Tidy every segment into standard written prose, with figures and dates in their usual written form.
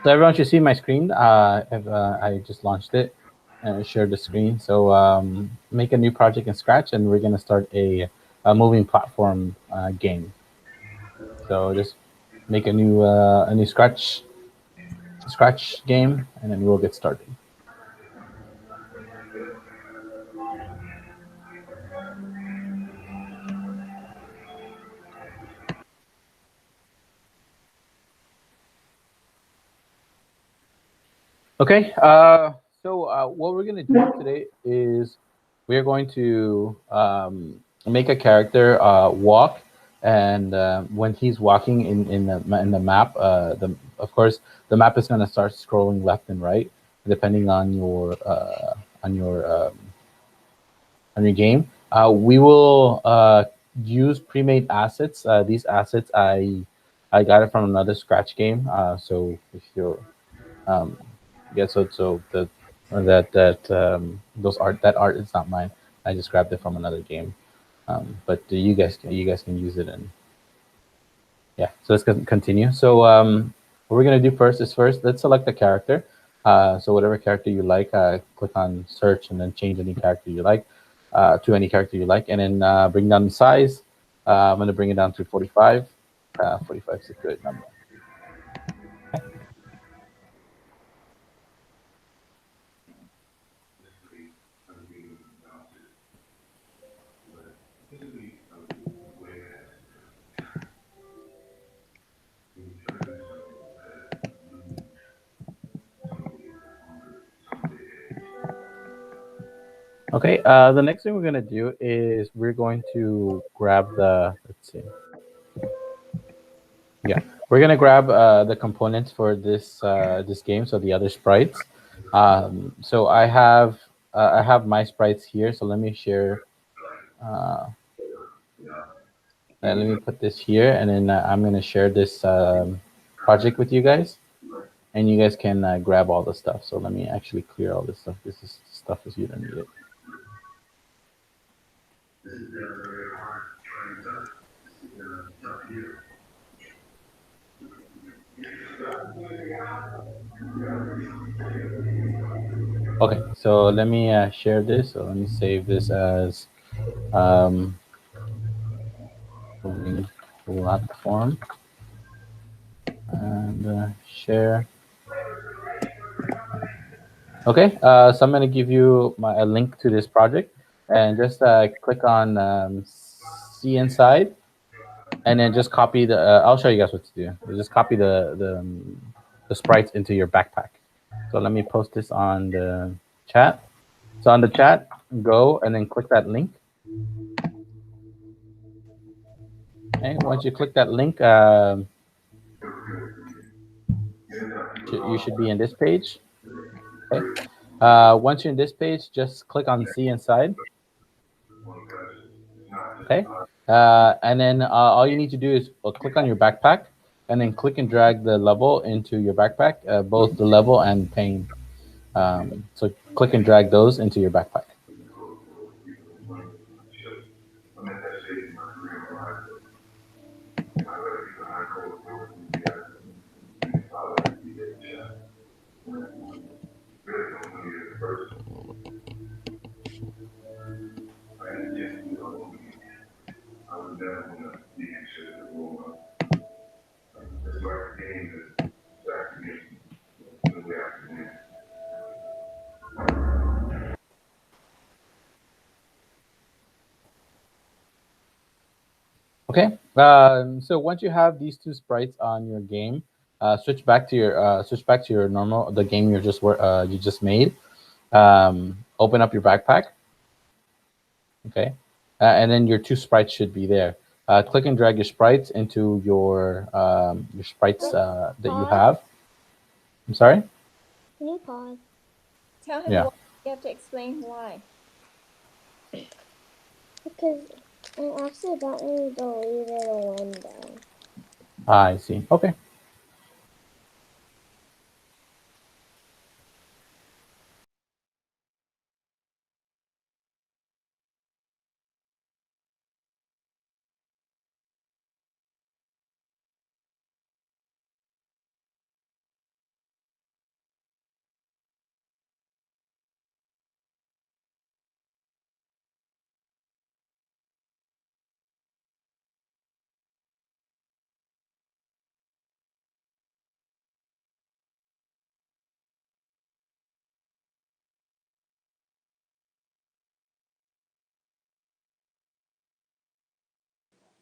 So everyone should see my screen. I just launched it and shared the screen. So make a new project in Scratch, and we're gonna start a moving platform game. So just make a new Scratch game, and then we'll get started. Okay. What we're gonna do today is we're going to make a character walk, and when he's walking in the map, the of course the map is gonna start scrolling left and right depending on your on your game. We will use pre-made assets. These assets I got it from another Scratch game. So if you're um, yeah, so the those art that art is not mine. I just grabbed it from another game. But you guys can use it, and yeah. So let's continue. So what we're gonna do first is let's select a character. So whatever character you like, click on search and then change any character you like to any character you like, and then bring down the size. I'm gonna bring it down to 45. 45 is a good number. Okay, the next thing we're gonna do is we're going to grab let's see, yeah, we're gonna grab the components for this game, so the other sprites. So I have my sprites here, so let me share, uh, let me put this here, and then I'm gonna share this project with you guys, and you guys can grab all the stuff. So let me actually clear all this stuff. This is stuff is you don't need it. Okay, so let me share this. So let me save this as um, moving platform and share. Okay, so I'm gonna give you a link to this project, and just click on see inside, and then just copy the. I'll show you guys what to do. You just copy the sprites into your backpack. So let me post this on the chat. So on the chat, go and then click that link. Okay, once you click that link, you should be in this page. Okay. Once you're in this page, just click on see inside. Okay. And then all you need to do is click on your backpack, and then click and drag the level into your backpack, both the level and pane. So click and drag those into your backpack. Okay. So once you have these two sprites on your game, switch back to your normal the game you just made. Open up your backpack. Okay, and then your two sprites should be there. Click and drag your sprites into your sprites that you have. I'm sorry. Can you pause? Tell him Yeah. why. You have to explain why. Because I accidentally deleted a window. I see. Okay.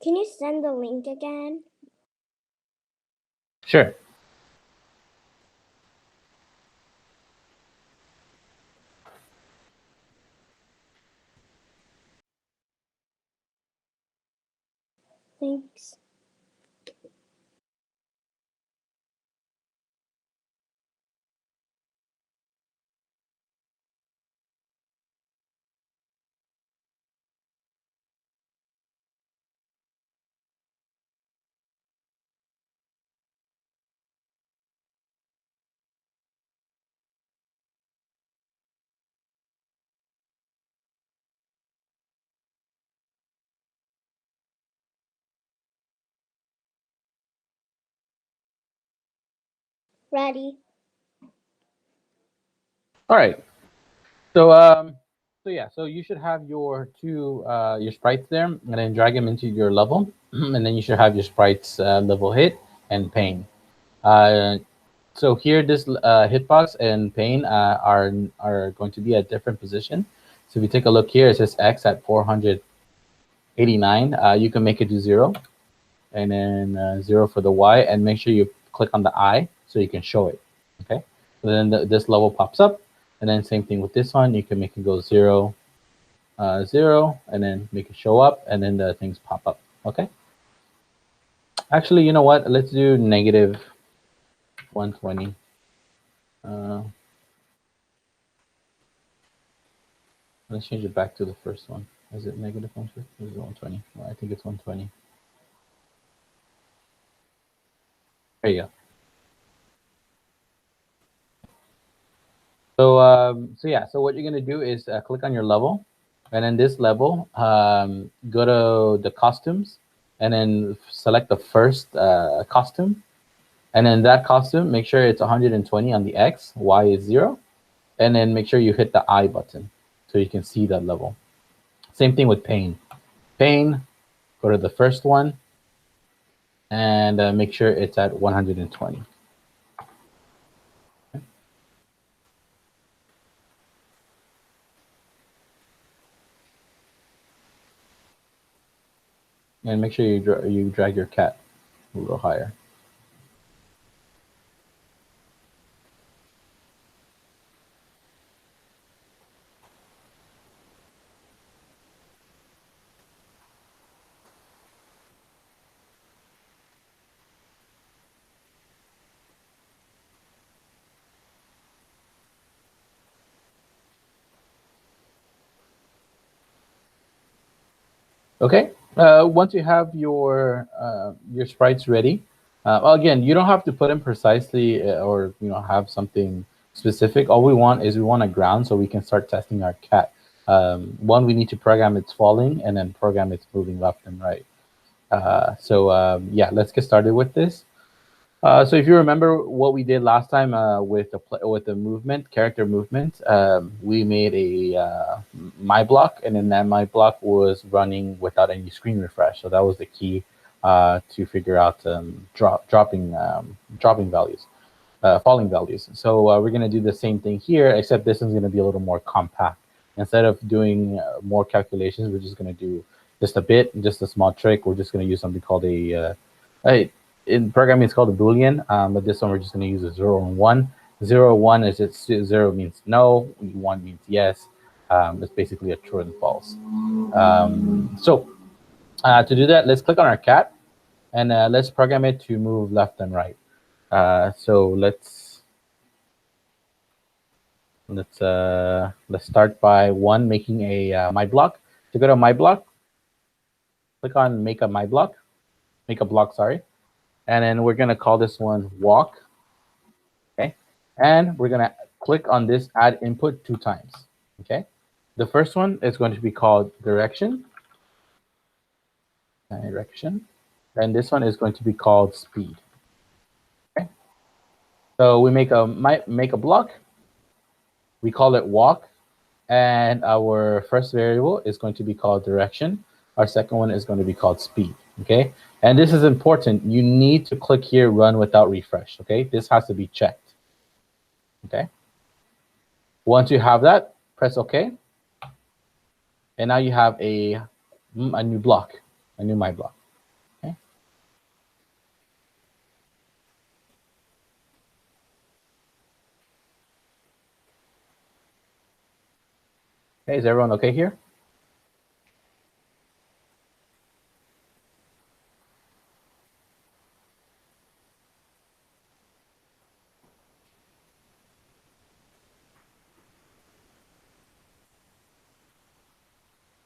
Can you send the link again? Sure. Thanks. Ready. All right. So yeah. So you should have your two your sprites there, and then drag them into your level, and then you should have your sprites level hit and pain. Uh, so here, this hitbox and pain are going to be at different position. So if you take a look here, it says X at 489. You can make it to 0, and then 0 for the Y, and make sure you click on the I so you can show it. Okay. So then this level pops up, and then same thing with this one. You can make it go 0, 0, and then make it show up, and then the things pop up. Okay. Actually, you know what? Let's do negative 120. Uh, let's change it back to the first one. Is it negative 120? Is it 120? Well, I think it's 120. There you go. So yeah. So what you're gonna do is click on your level, and then this level, go to the costumes, and then select the first costume, and then that costume, make sure it's 120 on the X, Y is 0, and then make sure you hit the I button so you can see that level. Same thing with pain. Pain, go to the first one, and make sure it's at 120. And make sure you drag your cat a little higher. Okay. Once you have your sprites ready, well, again, you don't have to put them precisely or have something specific. All we want is we want a ground so we can start testing our cat. One, we need to program its falling, and then program its moving left and right. Yeah, let's get started with this. So if you remember what we did last time with the movement, character movement, we made a my block, and then that my block was running without any screen refresh. So that was the key to figure out dropping values, falling values. So we're gonna do the same thing here, except this is gonna be a little more compact. Instead of doing more calculations, we're just gonna do just a bit, just a small trick. We're just gonna use something called a in programming it's called a boolean, but this one we're just going to use a 0 and 1. 0 1 is it's 0 means no, 1 means yes. It's basically a true and false. To do that, let's click on our cat, and let's program it to move left and right. So let's start by making a my block. To go to my block, click on make a my block, make a block, sorry, and then we're gonna call this one walk. Okay, and we're gonna click on this add input 2 times. Okay, the first one is going to be called direction, and this one is going to be called speed. Okay, so we make a block, we call it walk, and our first variable is going to be called direction. Our second one is going to be called speed. Okay, and this is important. You need to click here, run without refresh. Okay, this has to be checked. Okay, once you have that, press OK, and now you have a new block, a new my block. Okay, is everyone okay here?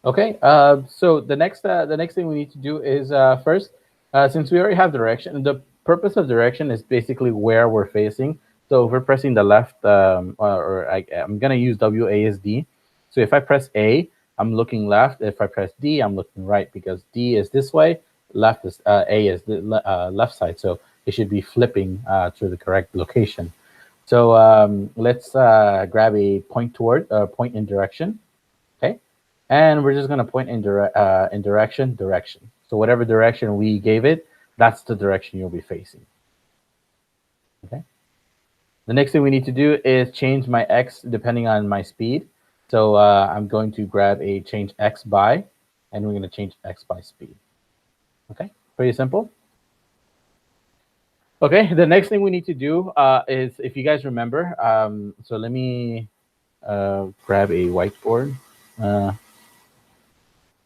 Okay, so the next thing we need to do is first, since we already have direction, the purpose of direction is basically where we're facing. So if we're pressing the left, I'm gonna use WASD. So if I press A, I'm looking left. If I press D, I'm looking right because D is this way, left is A is the left side. So it should be flipping to the correct location. So let's grab a point toward point in direction. Okay, and we're just going to point in direction. So whatever direction we gave it, that's the direction you'll be facing. Okay. The next thing we need to do is change my x depending on my speed. So I'm going to grab a change x by, and we're going to change x by speed. Okay, pretty simple. Okay, the next thing we need to do is, if you guys remember, so let me grab a whiteboard. I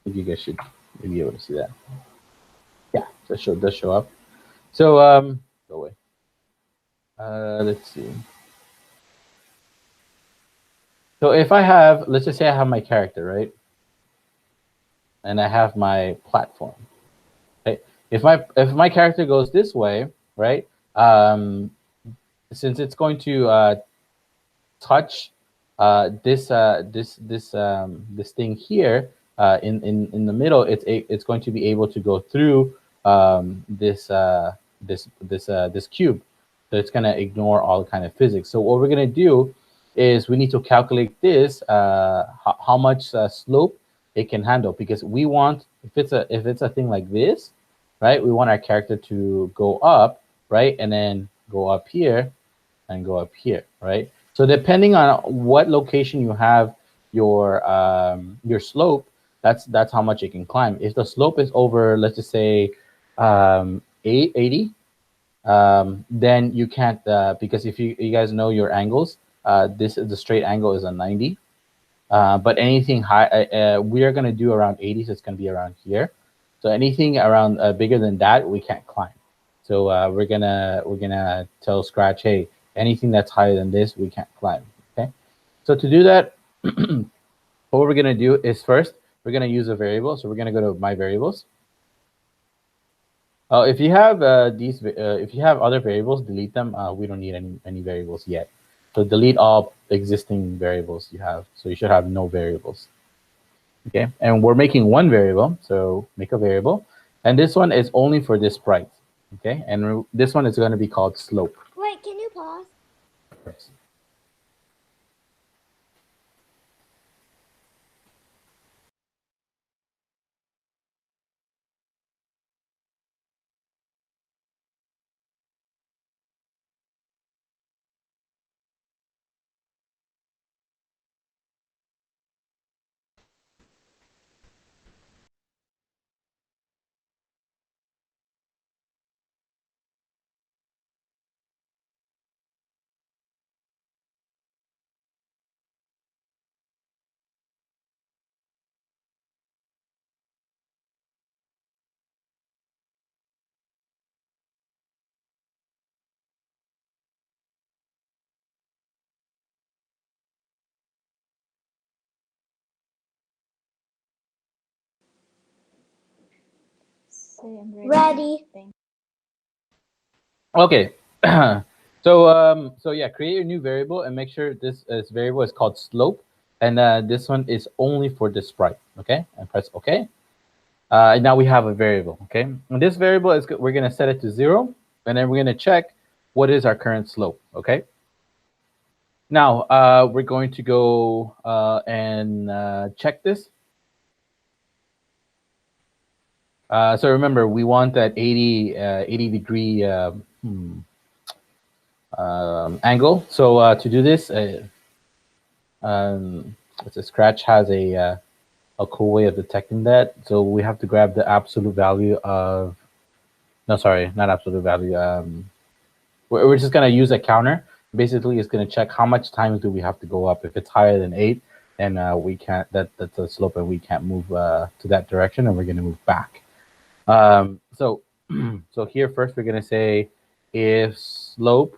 think you guys should be able to see that. Yeah, that does show up. So go away. Let's see. So if I have, let's just say I have my character, right? And I have my platform. Right? If my character goes this way, right? Since it's going to touch this thing here in the middle, it's going to be able to go through this cube. So it's gonna ignore all kind of physics. So what we're gonna do is we need to calculate this how much slope it can handle, because we want, if it's a thing like this, right? We want our character to go up, right, and then go up here and go up here, right? So depending on what location you have your slope, that's how much it can climb. If the slope is over, let's just say 80, then you can't, because if you guys know your angles, this is the straight angle is a 90. But anything high, we are going to do around 80, so it's going to be around here. So anything around bigger than that, we can't climb. So we're gonna tell Scratch, hey, anything that's higher than this, we can't climb. Okay. So to do that, what we're gonna do is first we're gonna use a variable. So we're gonna go to my variables. If you have if you have other variables, delete them. We don't need any variables yet. So delete all existing variables you have. So you should have no variables. Okay, and we're making one variable. So make a variable, and this one is only for this sprite. Okay, and this one is going to be called slope. Wait, can you pause? Yes. Say I'm ready. Ready. Okay. So yeah, create a new variable and make sure this variable is called slope, and this one is only for the sprite. Okay, and press OK. And now we have a variable. Okay, and this variable is we're gonna set it to 0, and then we're gonna check what is our current slope. Okay. Now we're going to go and check this. So remember, we want that 80 degree angle. So to do this, Scratch has a cool way of detecting that. So we have to grab the absolute value of, no, sorry, not absolute value. We're just gonna use a counter. Basically, it's gonna check how much time do we have to go up. If it's higher than 8, and we can't. That's a slope, and we can't move to that direction, and we're going to move back. So so here first we're going to say if slope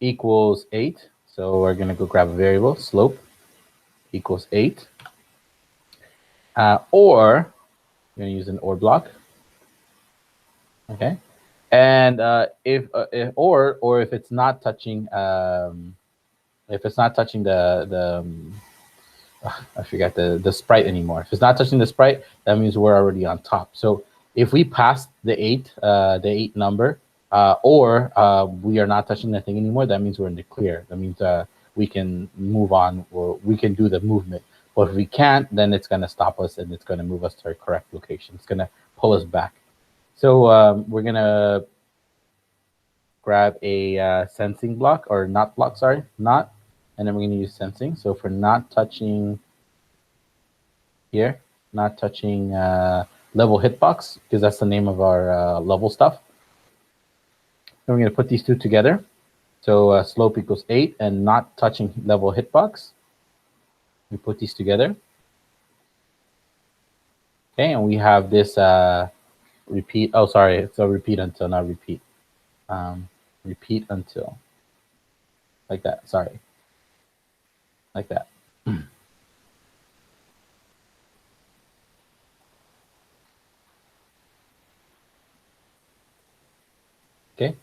equals 8. So we're going to go grab a variable, slope equals 8. Or we're going to use an or block. Okay. And if or if it's not touching the I forgot the sprite anymore. If it's not touching the sprite, that means we're already on top. So if we pass the 8 number, or we are not touching the thing anymore, that means we're in the clear. That means we can move on, or we can do the movement. But if we can't, then it's going to stop us, and it's going to move us to our correct location. It's going to pull us back. So we're going to grab a sensing block, or not block, sorry, not. And then we're going to use sensing. So for not touching here, not touching level hitbox, because that's the name of our level stuff. Then we're going to put these two together. So slope equals 8 and not touching level hitbox. We put these together. Okay, and we have this repeat. Oh, sorry, so repeat until, not repeat. Repeat until. Like that, sorry. Like that. Okay.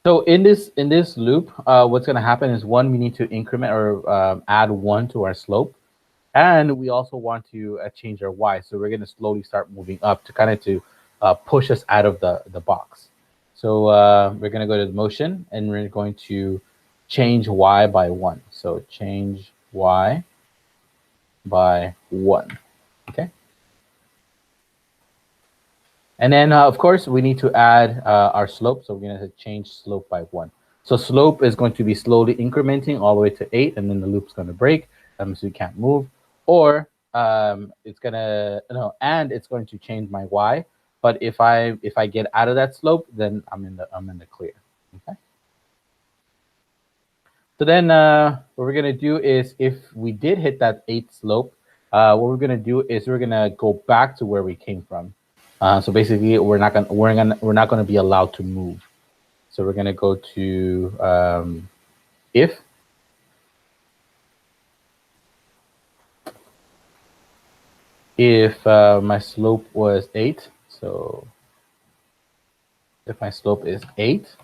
So in this loop, what's going to happen is, one, we need to increment or add 1 to our slope, and we also want to change our y. So we're going to slowly start moving up to kind of to push us out of the box. So we're going to go to the motion, and we're going to change y by 1. So change y by 1. Okay. And then, of course, we need to add our slope. So we're going to change slope by 1. So slope is going to be slowly incrementing all the way to 8, and then the loop's going to break, so you can't move. Or it's going to, no, and it's going to change my y. But if I get out of that slope, then I'm in the clear. Okay. So then what we're going to do is, if we did hit that 8 slope, what we're going to do is we're going to go back to where we came from. So basically, we're not going to be allowed to move. So we're going to go to if my slope was 8. So if my slope is 8,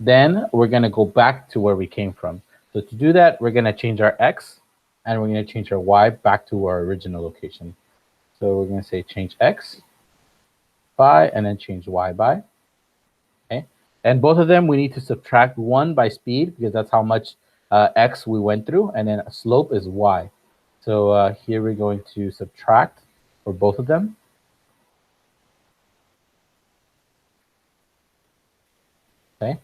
then we're going to go back to where we came from. So to do that, we're going to change our x, and we're going to change our y back to our original location. So we're going to say change x by, and then change y by. Okay. And both of them, we need to subtract 1 by speed, because that's how much x we went through, and then slope is y. So here we're going to subtract for both of them. Okay.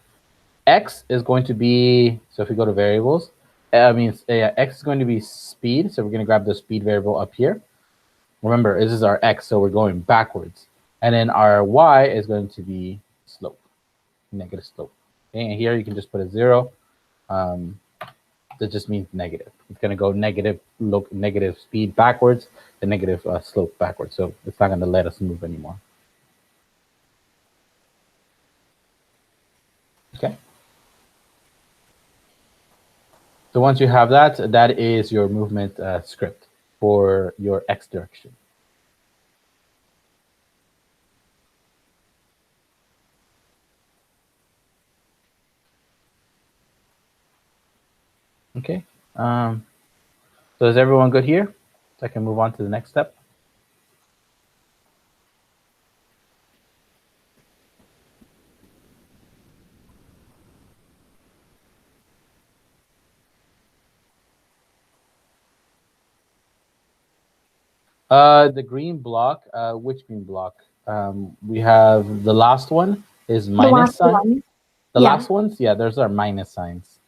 X is going to be, so if we go to variables, x is going to be speed. So we're going to grab the speed variable up here. Remember, this is our x, so we're going backwards. And then our y is going to be slope, negative slope. Okay, and here you can just put a 0. That just means negative. It's going to go negative speed backwards, and negative slope backwards. So it's not going to let us move anymore. Okay. So once you have that, that is your movement script for your x direction. Okay. So is everyone good here? So I can move on to the next step. The green block, which green block? We have the last one is minus sign. One. The Yeah. last ones, yeah, those are minus signs.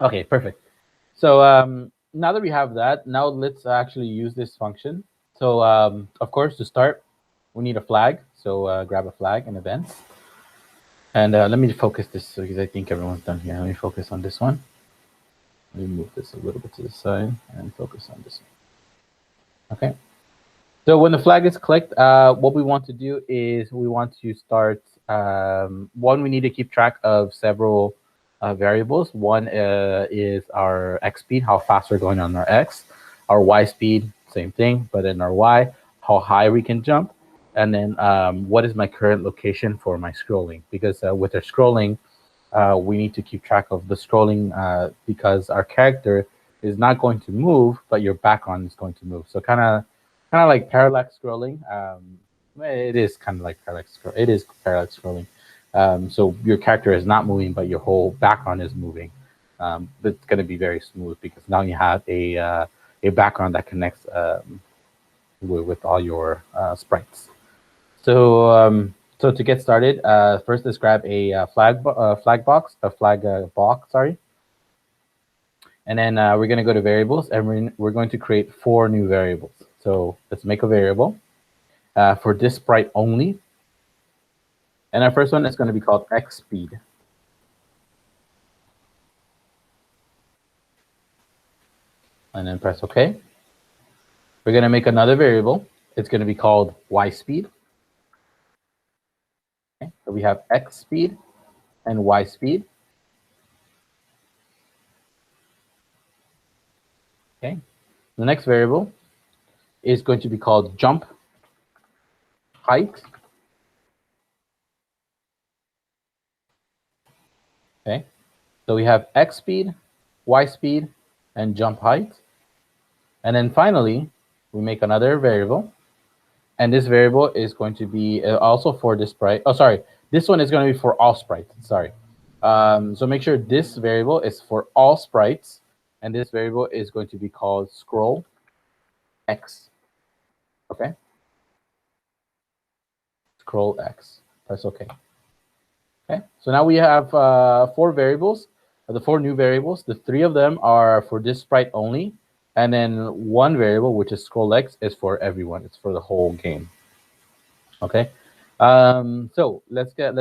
Okay, perfect. So now that we have that, now let's actually use this function. So of course, to start, we need a flag. So grab a flag and events. And let me focus this because I think everyone's done here. Let me focus on this one. Let me move this a little bit to the side and focus on this one. Okay. So when the flag is clicked, what we want to do is we want to start. One, we need to keep track of several variables. One is our x speed, how fast we're going on our x. Our y speed, same thing, but in our y, how high we can jump. And then what is my current location for my scrolling? Because with our scrolling, we need to keep track of the scrolling because our character is not going to move, but your background is going to move. So kind of like parallax scrolling. It is kind of like parallax scroll. It is parallax scrolling. So your character is not moving, but your whole background is moving. But it's going to be very smooth because now you have a background that connects with all your sprites. So so to get started, first let's grab a flag box, sorry. And then we're going to go to variables, and we're going to create 4 new variables. So let's make a variable for this sprite only. And our first one is going to be called x speed. And then press OK. We're going to make another variable. It's going to be called y speed. Okay. So we have x speed and y speed. Okay. The next variable is going to be called jump height. Okay. So we have x speed, y speed, and jump height. And then finally, we make another variable. And this variable is going to be also for this sprite. Oh, sorry. This one is going to be for all sprites. Sorry. So make sure this variable is for all sprites. And this variable is going to be called scroll x. Okay. Scroll x. Press OK. Okay. So now we have 4 variables. The 4 new variables. The 3 of them are for this sprite only. And then 1 variable, which is scroll x, is for everyone. It's for the whole game. Okay. So let's set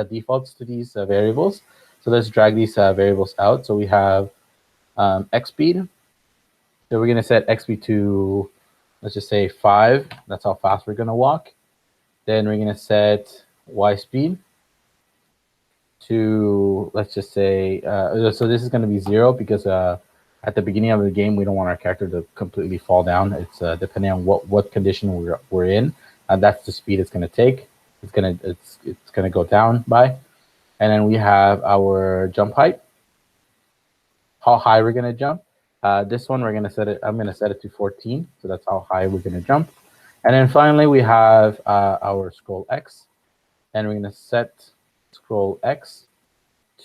defaults to these variables. So let's drag these variables out. So we have x speed. So we're gonna set x speed to, let's just say 5. That's how fast we're gonna walk. Then we're gonna set y speed to, let's just say, so this is gonna be 0 because at the beginning of the game, we don't want our character to completely fall down. It's depending on what condition we're in. That's the speed it's going to take. It's gonna go down by, and then we have our jump height. How high we're gonna jump. This one we're gonna set it. I'm gonna set it to 14, so that's how high we're gonna jump. And then finally we have our scroll x, and we're gonna set scroll x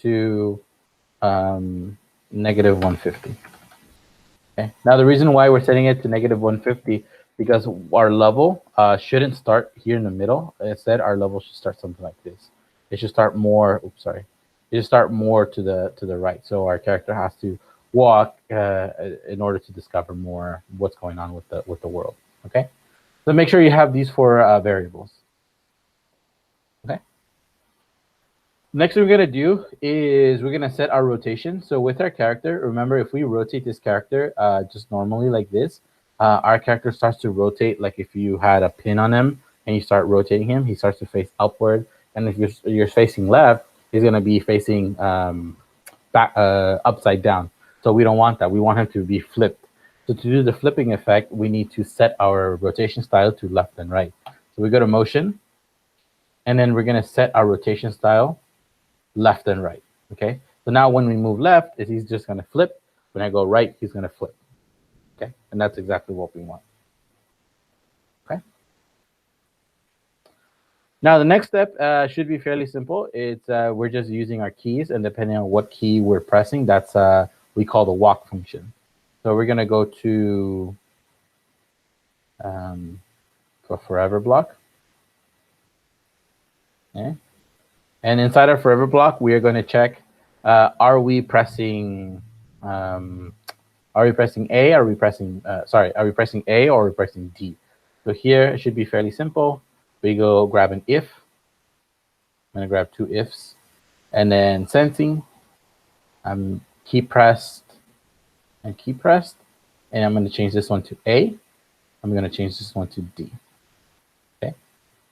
to negative 150. Okay. Now the reason why we're setting it to negative 150 because our level shouldn't start here in the middle. Instead, our level should start something like this. It should start more. Oops, sorry. It should start more to the right. So our character has to walk in order to discover more what's going on with the world. Okay. So make sure you have these 4 variables. Okay. Next thing we're going to do is we're going to set our rotation. So with our character, remember, if we rotate this character just normally like this, our character starts to rotate like if you had a pin on him and you start rotating him, he starts to face upward. And if you're facing left, he's going to be facing back, upside down. So we don't want that. We want him to be flipped. So to do the flipping effect, we need to set our rotation style to left and right. So we go to motion, and then we're going to set our rotation style left and right. Okay. So now when we move left, he's just going to flip. When I go right, he's going to flip. Okay. And that's exactly what we want. Okay. Now the next step should be fairly simple. It's we're just using our keys, and depending on what key we're pressing, that's we call the walk function. So we're going to go to forever block. Okay. And inside our forever block, we are going to check are we pressing um, are we pressing A? Are we pressing are we pressing A or are we pressing D? So here it should be fairly simple. We go grab an if. I'm gonna grab two ifs, and then sensing. I'm key pressed and key pressed, and I'm gonna change this one to A. I'm gonna change this one to D. Okay.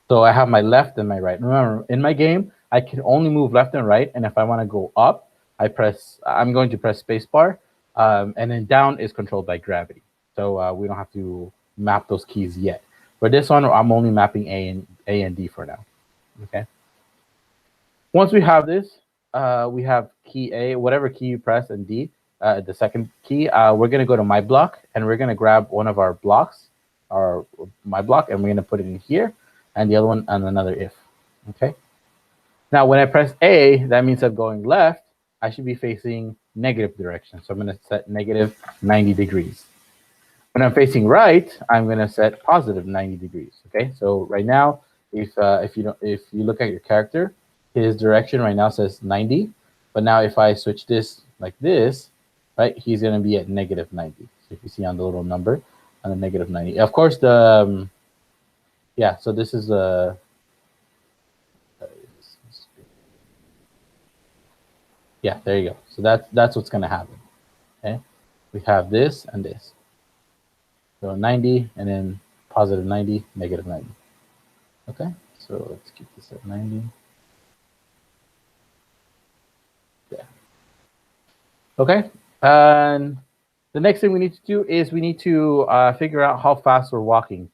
So I have my left and my right. Remember, in my game, I can only move left and right, and if I want to go up, I'm going to press spacebar, and then down is controlled by gravity. So we don't have to map those keys yet. For this one, I'm only mapping A and D for now. Okay. Once we have this, we have key A, whatever key you press, and D, the second key. We're gonna go to my block, and we're gonna grab one of our blocks, our my block, and we're gonna put it in here, and the other one on another if. Okay. Now, when I press A, that means I'm going left. I should be facing negative direction. So I'm going to set negative 90 degrees. When I'm facing right, I'm going to set positive 90 degrees. Okay. So right now, if you look at your character, his direction right now says 90. But now if I switch this like this, right, he's going to be at negative 90. So if you see on the little number, on the negative 90. Of course, yeah. So this is yeah, there you go. So that's what's gonna happen. Okay, we have this and this. So 90 and then positive 90, negative 90. Okay, so let's keep this at 90. Yeah. Okay, and the next thing we need to do is we need to figure out how fast we're walking.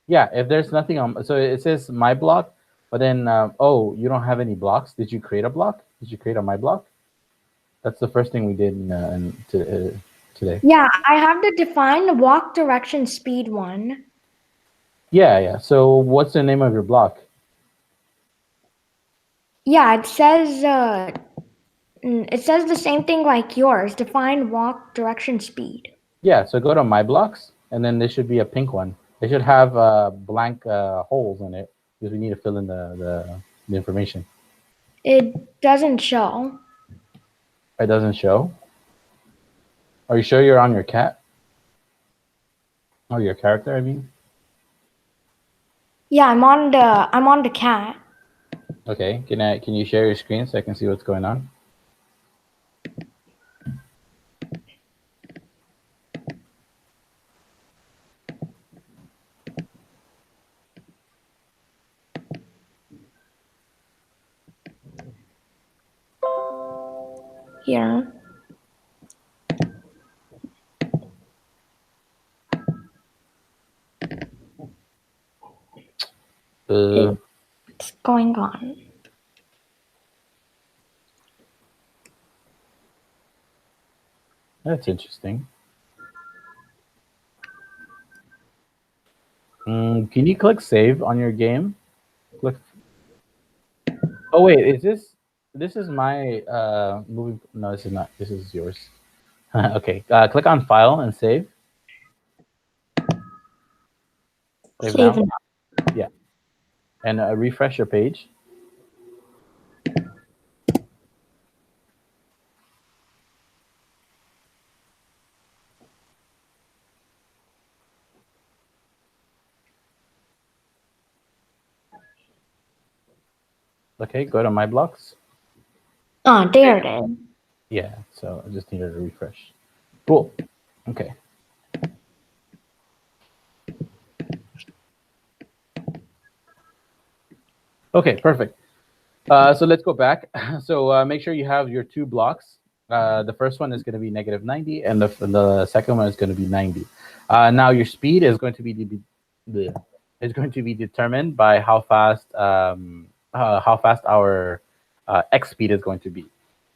Yeah, if there's nothing on, so it says my block, but then oh, you don't have any blocks. Did you create a block? Did you create a my block? That's the first thing we did today. Yeah, I have the define walk direction speed one. Yeah. So what's the name of your block? Yeah, it says the same thing like yours. Define walk direction speed. Yeah, so go to my blocks, and then there should be a pink one. It should have blank holes in it because we need to fill in the information. It doesn't show. It doesn't show. Are you sure you're on your cat? Or your character, I mean? Yeah, I'm on the cat. Okay, can you share your screen so I can see what's going on? Here. It's going on. That's interesting. Can you click save on your game? Click. Oh wait, is this is my moving? No, this is not. This is yours. Okay, click on file and save. Save now. Yeah, and refresh your page. Okay, go to my blocks. Oh, there it is. Yeah, so I just needed a refresh. Cool. Okay. Okay, perfect. So let's go back. So make sure you have your two blocks. The first one is going to be negative 90, and the second one is going to be 90. Now your speed is going to be determined by how fast our x speed is going to be.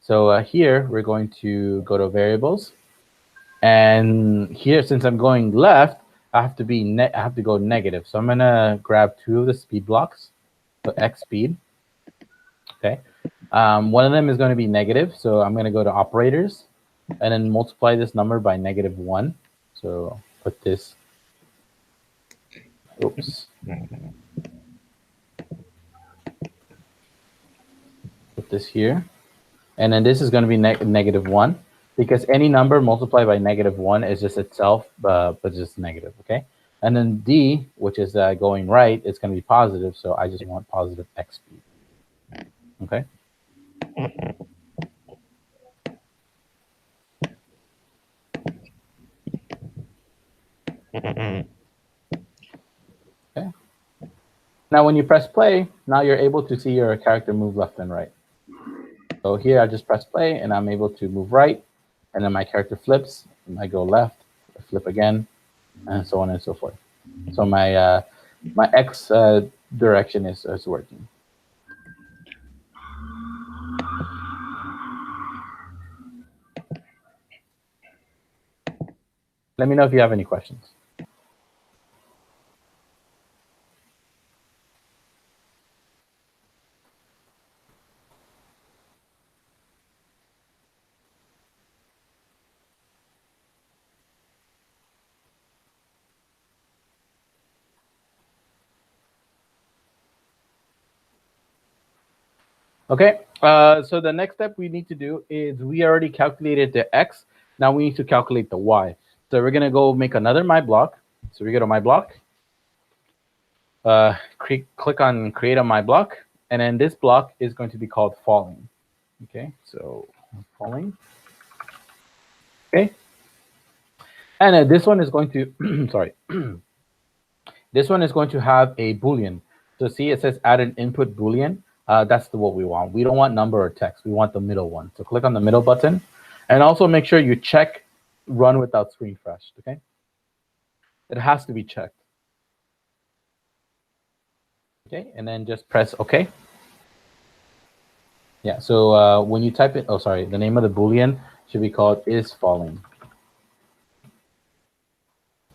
So here we're going to go to variables, and here since I'm going left, I have to go negative. So I'm gonna grab two of the speed blocks, so x speed. Okay. One of them is going to be negative, so I'm going to go to operators and then multiply this number by -1. So put this. Oops. this here. And then this is going to be -1, because any number multiplied by -1 is just itself, but just negative, okay? And then D, which is going right, it's going to be positive, so I just want positive x speed, okay? Okay. Now, when you press play, now you're able to see your character move left and right. So here I just press play, and I'm able to move right, and then my character flips, and I go left, I flip again, and so on and so forth. So my my X direction is working. Let me know if you have any questions. Okay, so the next step we need to do is we already calculated the X. Now we need to calculate the Y. So we're going to go make another My Block. So we go to My Block, click on Create a My Block, and then this block is going to be called Falling. Okay, so Falling. Okay, and this one is going to, sorry, this one is going to have a Boolean. So see, it says add an input Boolean. That's what we want. We don't want number or text. We want the middle one. So click on the middle button, and also make sure you check Run Without Screen Refresh. Okay, it has to be checked. Okay, and then just press OK. Yeah. So when you type it, oh sorry, the name of the Boolean should be called is falling.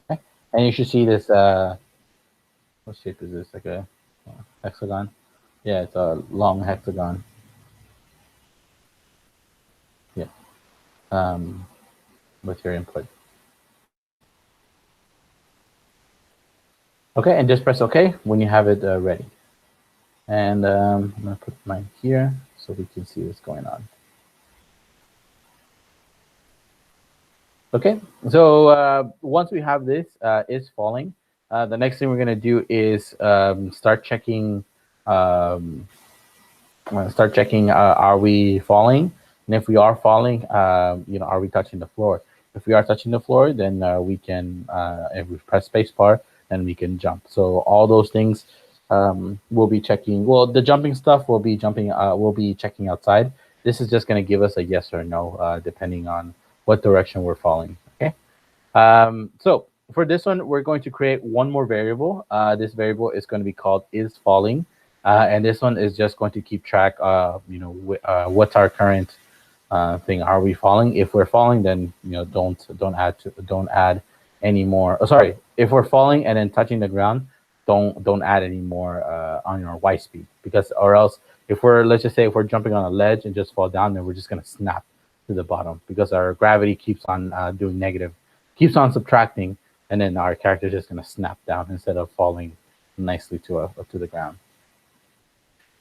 Okay, and you should see this. What shape is this? Like a hexagon? Yeah, it's a long hexagon. Yeah. With your input. Okay, and just press OK when you have it ready. And I'm going to put mine here so we can see what's going on. Okay, so once we have this is falling, the next thing we're going to do is start checking. Are we falling? And if we are falling, are we touching the floor? If we are touching the floor, then we can, if we press spacebar, then we can jump. So all those things we'll be checking. Well, the jumping stuff will be checking outside. This is just going to give us a yes or no, depending on what direction we're falling. Okay. So for this one, we're going to create one more variable. This variable is going to be called is falling. And this one is just going to keep track of, what's our current thing. Are we falling? If we're falling, then don't add any more. Oh, sorry. If we're falling and then touching the ground, don't add any more on your Y speed, because or else let's just say if we're jumping on a ledge and just fall down, then we're just gonna snap to the bottom because our gravity keeps on doing negative, keeps on subtracting, and then our character is just gonna snap down instead of falling nicely to the ground.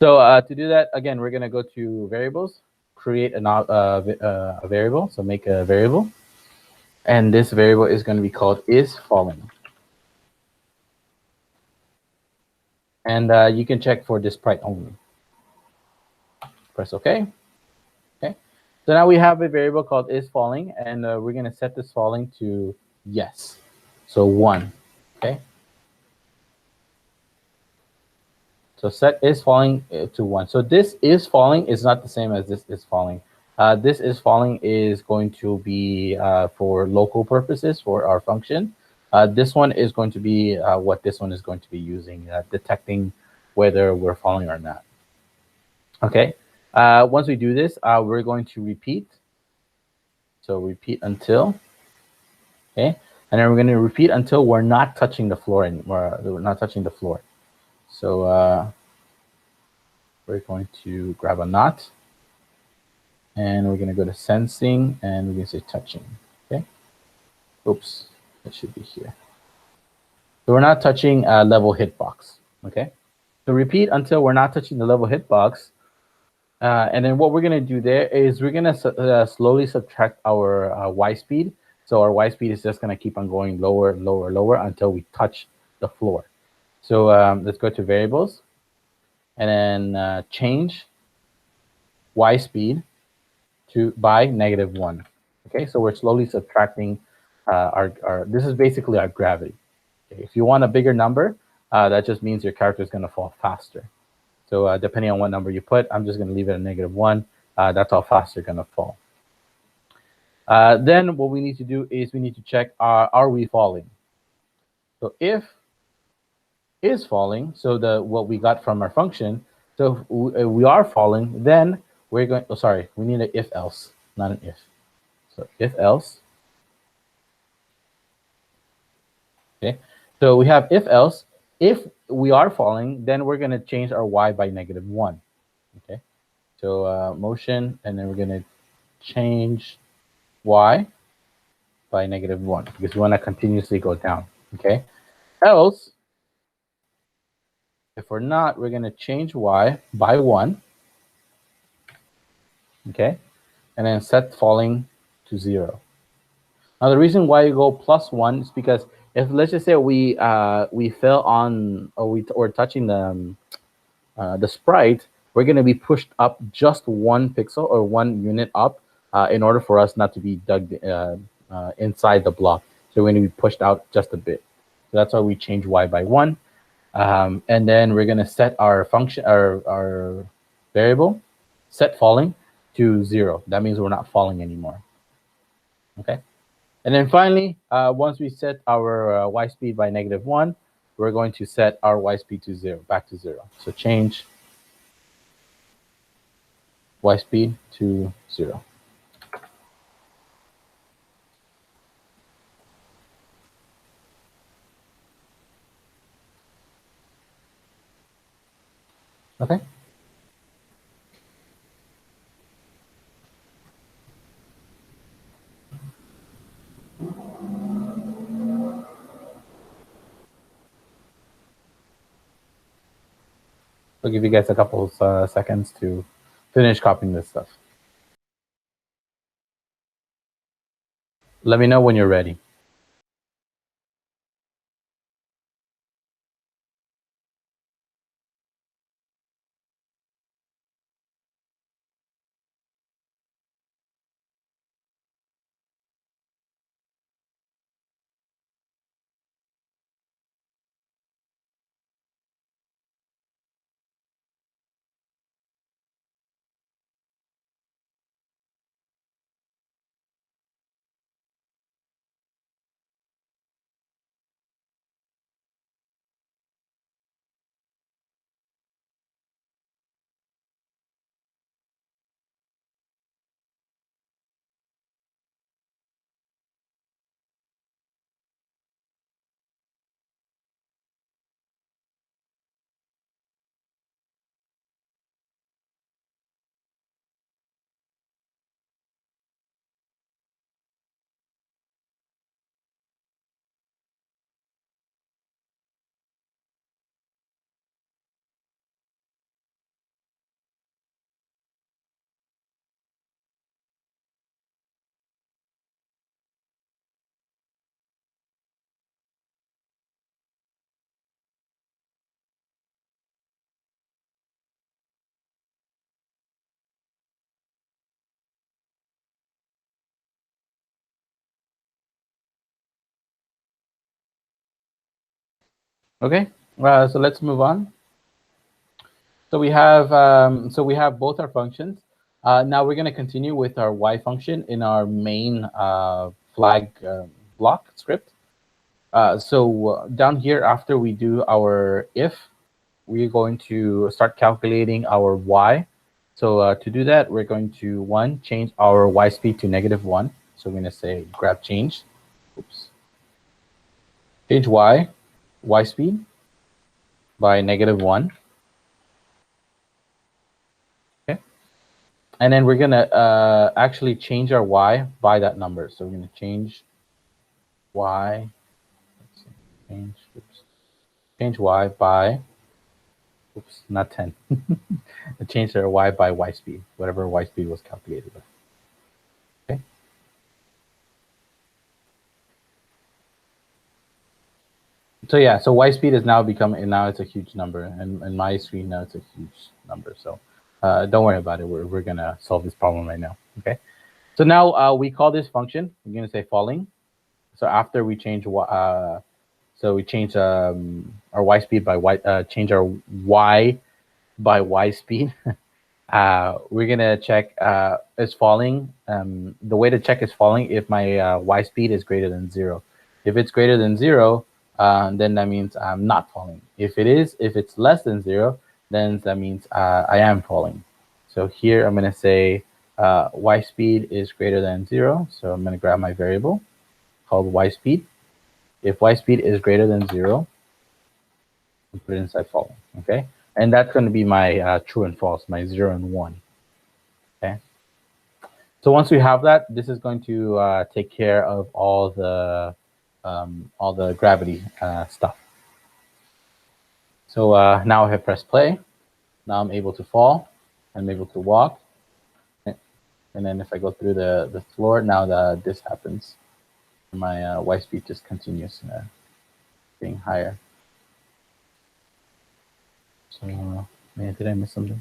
So to do that, again, we're going to go to variables, create a variable. So make a variable. And this variable is going to be called is falling. And you can check for this sprite only. Press OK. Okay. So now we have a variable called is falling, and we're going to set this falling to yes. So 1. Okay. So set is falling to 1. So this is falling is not the same as this is falling. This is falling is going to be for local purposes for our function. This one is going to be what this one is going to be using, detecting whether we're falling or not. Okay. Once we do this, we're going to repeat. So repeat until. Okay. And then we're going to repeat until we're not touching the floor anymore. We're not touching the floor. So we're going to grab a knot, and we're going to go to sensing, and we're going to say touching. Okay. Oops, it should be here. So we're not touching level hitbox. Okay. So repeat until we're not touching the level hitbox. And then what we're going to do there is we're going to slowly subtract our y speed. So our y speed is just going to keep on going lower, lower, lower until we touch the floor. So let's go to variables and then change y speed by -1. Okay, so we're slowly subtracting our this is basically our gravity. Okay, if you want a bigger number, that just means your character is going to fall faster. So depending on what number you put, I'm just going to leave it at -1. That's how fast you're going to fall. Then what we need to do is we need to check, are we falling? So if is falling, so what we got from our function, so if we are falling, then we're going, oh, sorry, we need an if else, not an if. So if else, okay. So we have if else, if we are falling, then we're going to change our y by -1. Okay. So motion, and then we're going to change y by -1 because we want to continuously go down. Okay. Else, if we're not, we're going to change y by 1. Okay. And then set falling to 0. Now the reason why you go +1 is because if, let's just say we fell on, or we're touching the sprite, we're going to be pushed up just 1 pixel or 1 unit up in order for us not to be dug inside the block. So we're going to be pushed out just a bit. So that's why we change y by 1. And then we're going to set our function, our variable, set falling to 0. That means we're not falling anymore. Okay. And then finally, once we set our y speed by -1, we're going to set our y speed to 0, back to 0. So change y speed to 0. Okay. I'll give you guys a couple seconds to finish copying this stuff. Let me know when you're ready. Okay. So let's move on. So we have both our functions. Now we're going to continue with our y function in our main flag block script. So down here, after we do our if, we're going to start calculating our y. So to do that, we're going to, one, change our y speed to -1. So we're going to say grab change. Oops. Change y speed by -1. Okay. And then we're going to actually change our y by that number. So we're going to change y. Let's see, change y by, oops, not 10. change their y by y speed, whatever y speed was calculated with. Okay. So yeah, so y speed is now it's a huge number, and my screen now it's a huge number. So don't worry about it. We're gonna solve this problem right now. Okay. So now we call this function. We're gonna say falling. So after we change so we change our y speed by change our y by y speed. We're gonna check is falling. The way to check is falling if my y speed is greater than 0. If it's greater than 0, then that means I'm not falling. If it's less than 0, then that means I am falling. So here I'm gonna say y speed is greater than 0. So I'm gonna grab my variable called y speed. If y speed is greater than 0, and put it inside falling. Okay, and that's going to be my true and false, my 0 and 1. Okay, so once we have that, this is going to take care of all the gravity stuff. So now I have pressed play. Now I'm able to fall. I'm able to walk. And then if I go through the floor, now this happens. My y speed just continues being higher. So, man, did I miss something?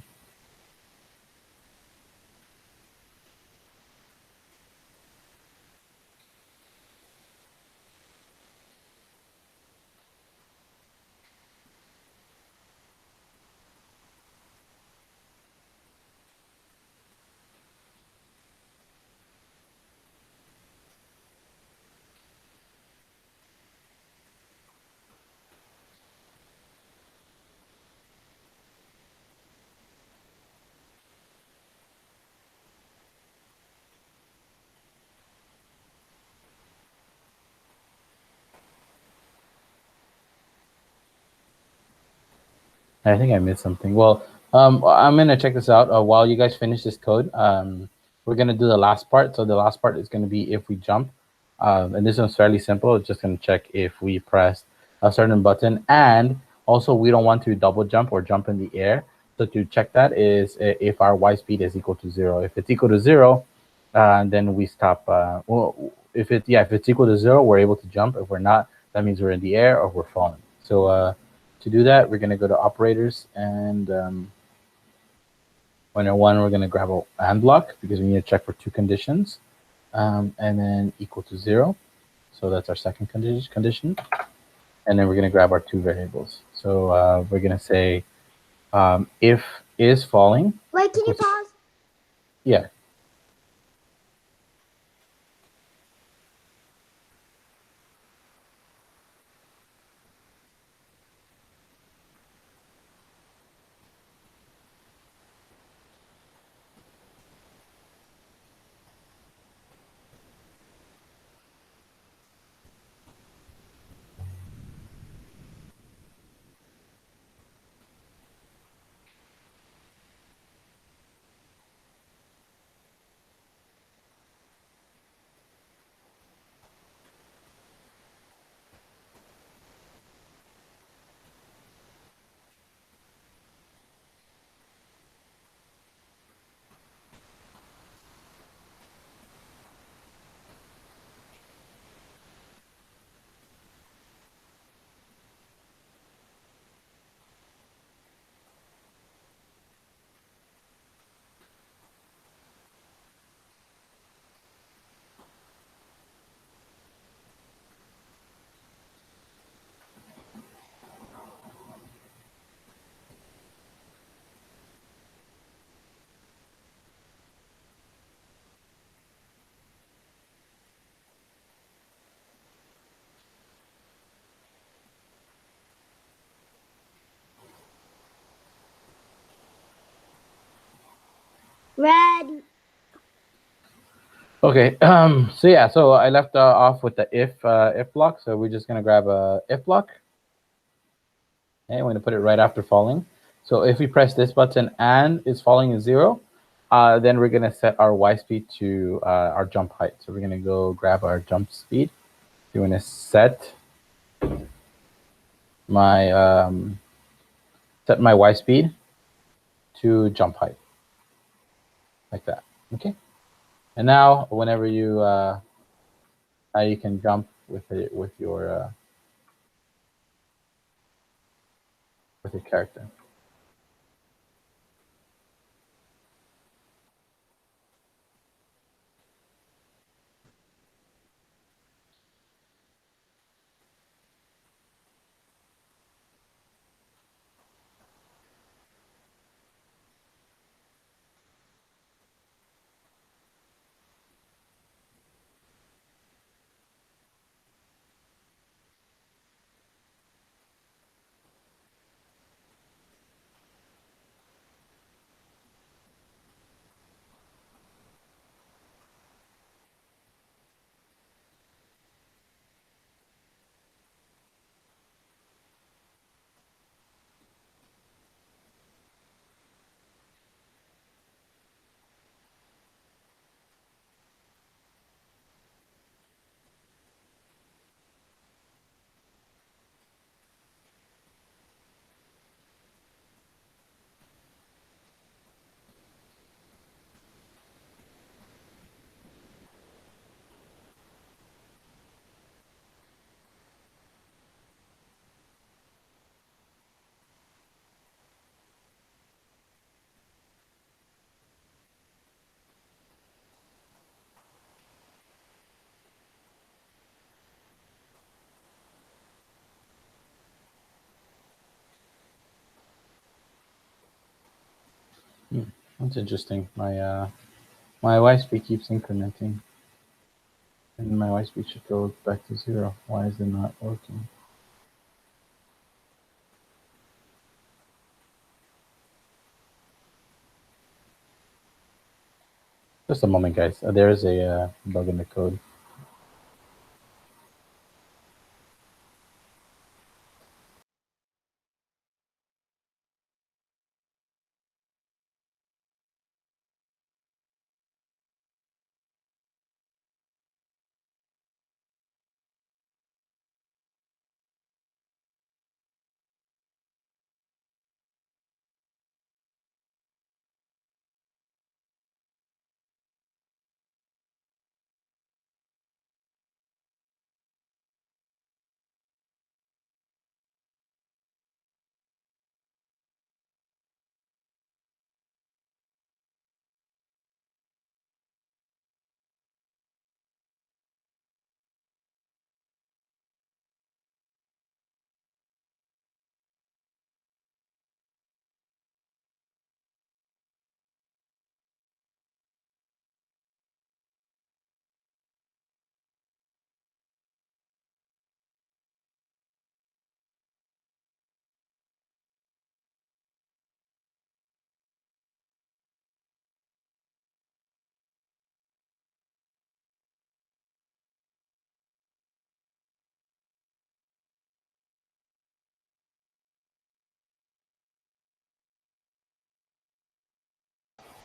I think I missed something. Well, I'm gonna check this out while you guys finish this code. We're gonna do the last part. So the last part is gonna be if we jump, and this one's fairly simple. It's just gonna check if we press a certain button, and also we don't want to double jump or jump in the air. So to check that is if our y speed is equal to 0. If it's equal to 0, then we stop. Well, if it's equal to 0, we're able to jump. If we're not, that means we're in the air or we're falling. So to do that, we're going to go to operators, and when we're one, we're going to grab a and block because we need to check for 2 conditions, and then equal to 0. So that's our second condition. And then we're going to grab our 2 variables. So we're going to say if is falling. Wait, can you pause? Yeah. Red. Okay. So yeah. So I left off with the if block. So we're just gonna grab a if block. Okay, I'm going to put it right after falling. So if we press this button and it's falling in 0, then we're going to set our y speed to our jump height. So we're going to go grab our jump speed. We're going to set my y speed to jump height, like that. Okay. And now, whenever you now you can jump with it with your character. That's interesting. My wife speed keeps incrementing, and my wife speed should go back to 0. Why is it not working? Just a moment, guys. There is a bug in the code.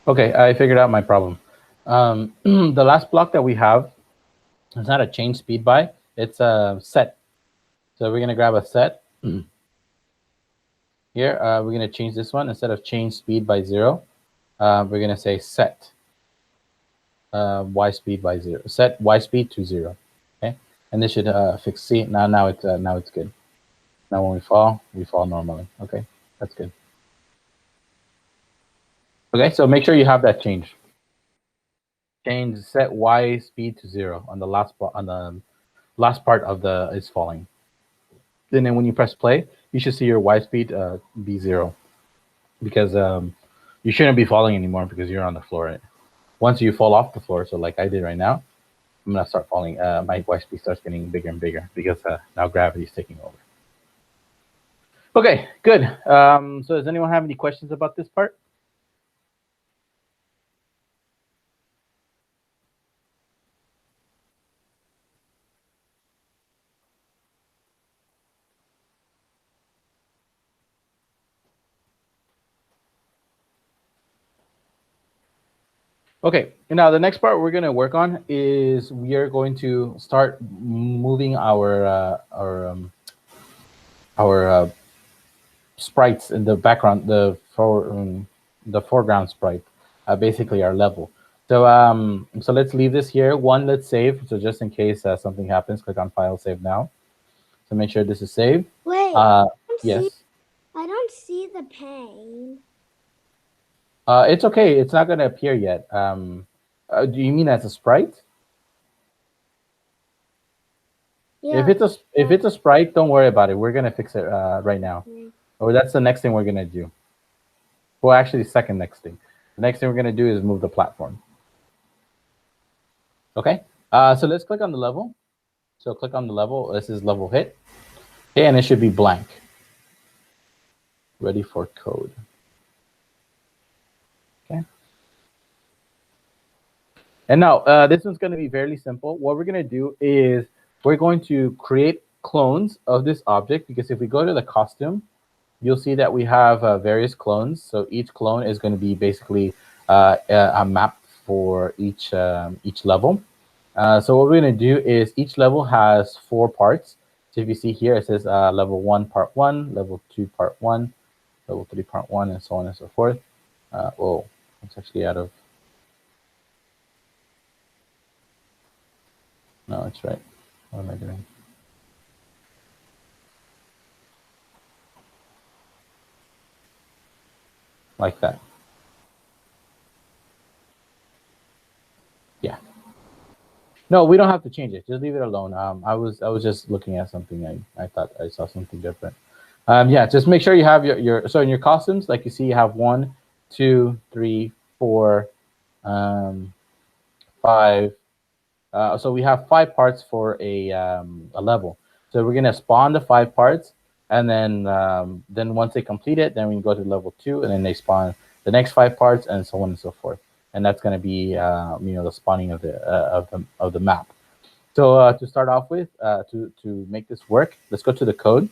Okay, I figured out my problem. The last block that we have is not a change speed by, it's a set. So we're gonna grab a set. Here, we're gonna change this one. Instead of change speed by 0, we're gonna say set y speed by 0. Set y speed to 0. Okay, and this should fix. See, now it's good. Now when we fall normally. Okay, that's good. Okay, so make sure you have that change. Change set y speed to 0 on the last part of the is falling. And then when you press play, you should see your y speed be 0, because you shouldn't be falling anymore because you're on the floor. Right? Once you fall off the floor, so like I did right now, I'm gonna start falling. My y speed starts getting bigger and bigger because now gravity is taking over. Okay, good. So does anyone have any questions about this part? Okay, now the next part we're going to work on is we are going to start moving our sprites in the background, the the foreground sprite, basically our level. So so let's leave this here. One, let's save. So just in case something happens, click on File, Save Now. So make sure this is saved. Wait, Yes. I don't see the pane. It's okay. It's not going to appear yet. Do you mean as a sprite? Yeah. If it's a sprite, don't worry about it. We're gonna fix it right now. Or that's the next thing we're gonna do. Well, actually, second next thing. The next thing we're gonna do is move the platform. Okay. So let's click on the level. So click on the level. This is level hit. Okay, and it should be blank. Ready for code. Okay. And now this one's going to be very simple. What we're going to do is we're going to create clones of this object, because if we go to the costume, you'll see that we have various clones. So each clone is going to be basically a map for each level. So what we're going to do is each level has 4 parts. So if you see here, it says level 1, part 1, level 2, part 1, level 3, part 1, and so on and so forth. Oh, it's actually out of... No, it's right. What am I doing? Like that. Yeah. No, we don't have to change it. Just leave it alone. I was just looking at something. I thought I saw something different. Yeah, just make sure you have your so in your costumes, like you see, you have 1, 2, 3, 4, 5. So we have 5 parts for a level. So we're gonna spawn the 5 parts, and then once they complete it, then we can go to level 2, and then they spawn the next 5 parts, and so on and so forth. And that's gonna be the spawning of the map. So to start off with, to make this work, let's go to the code.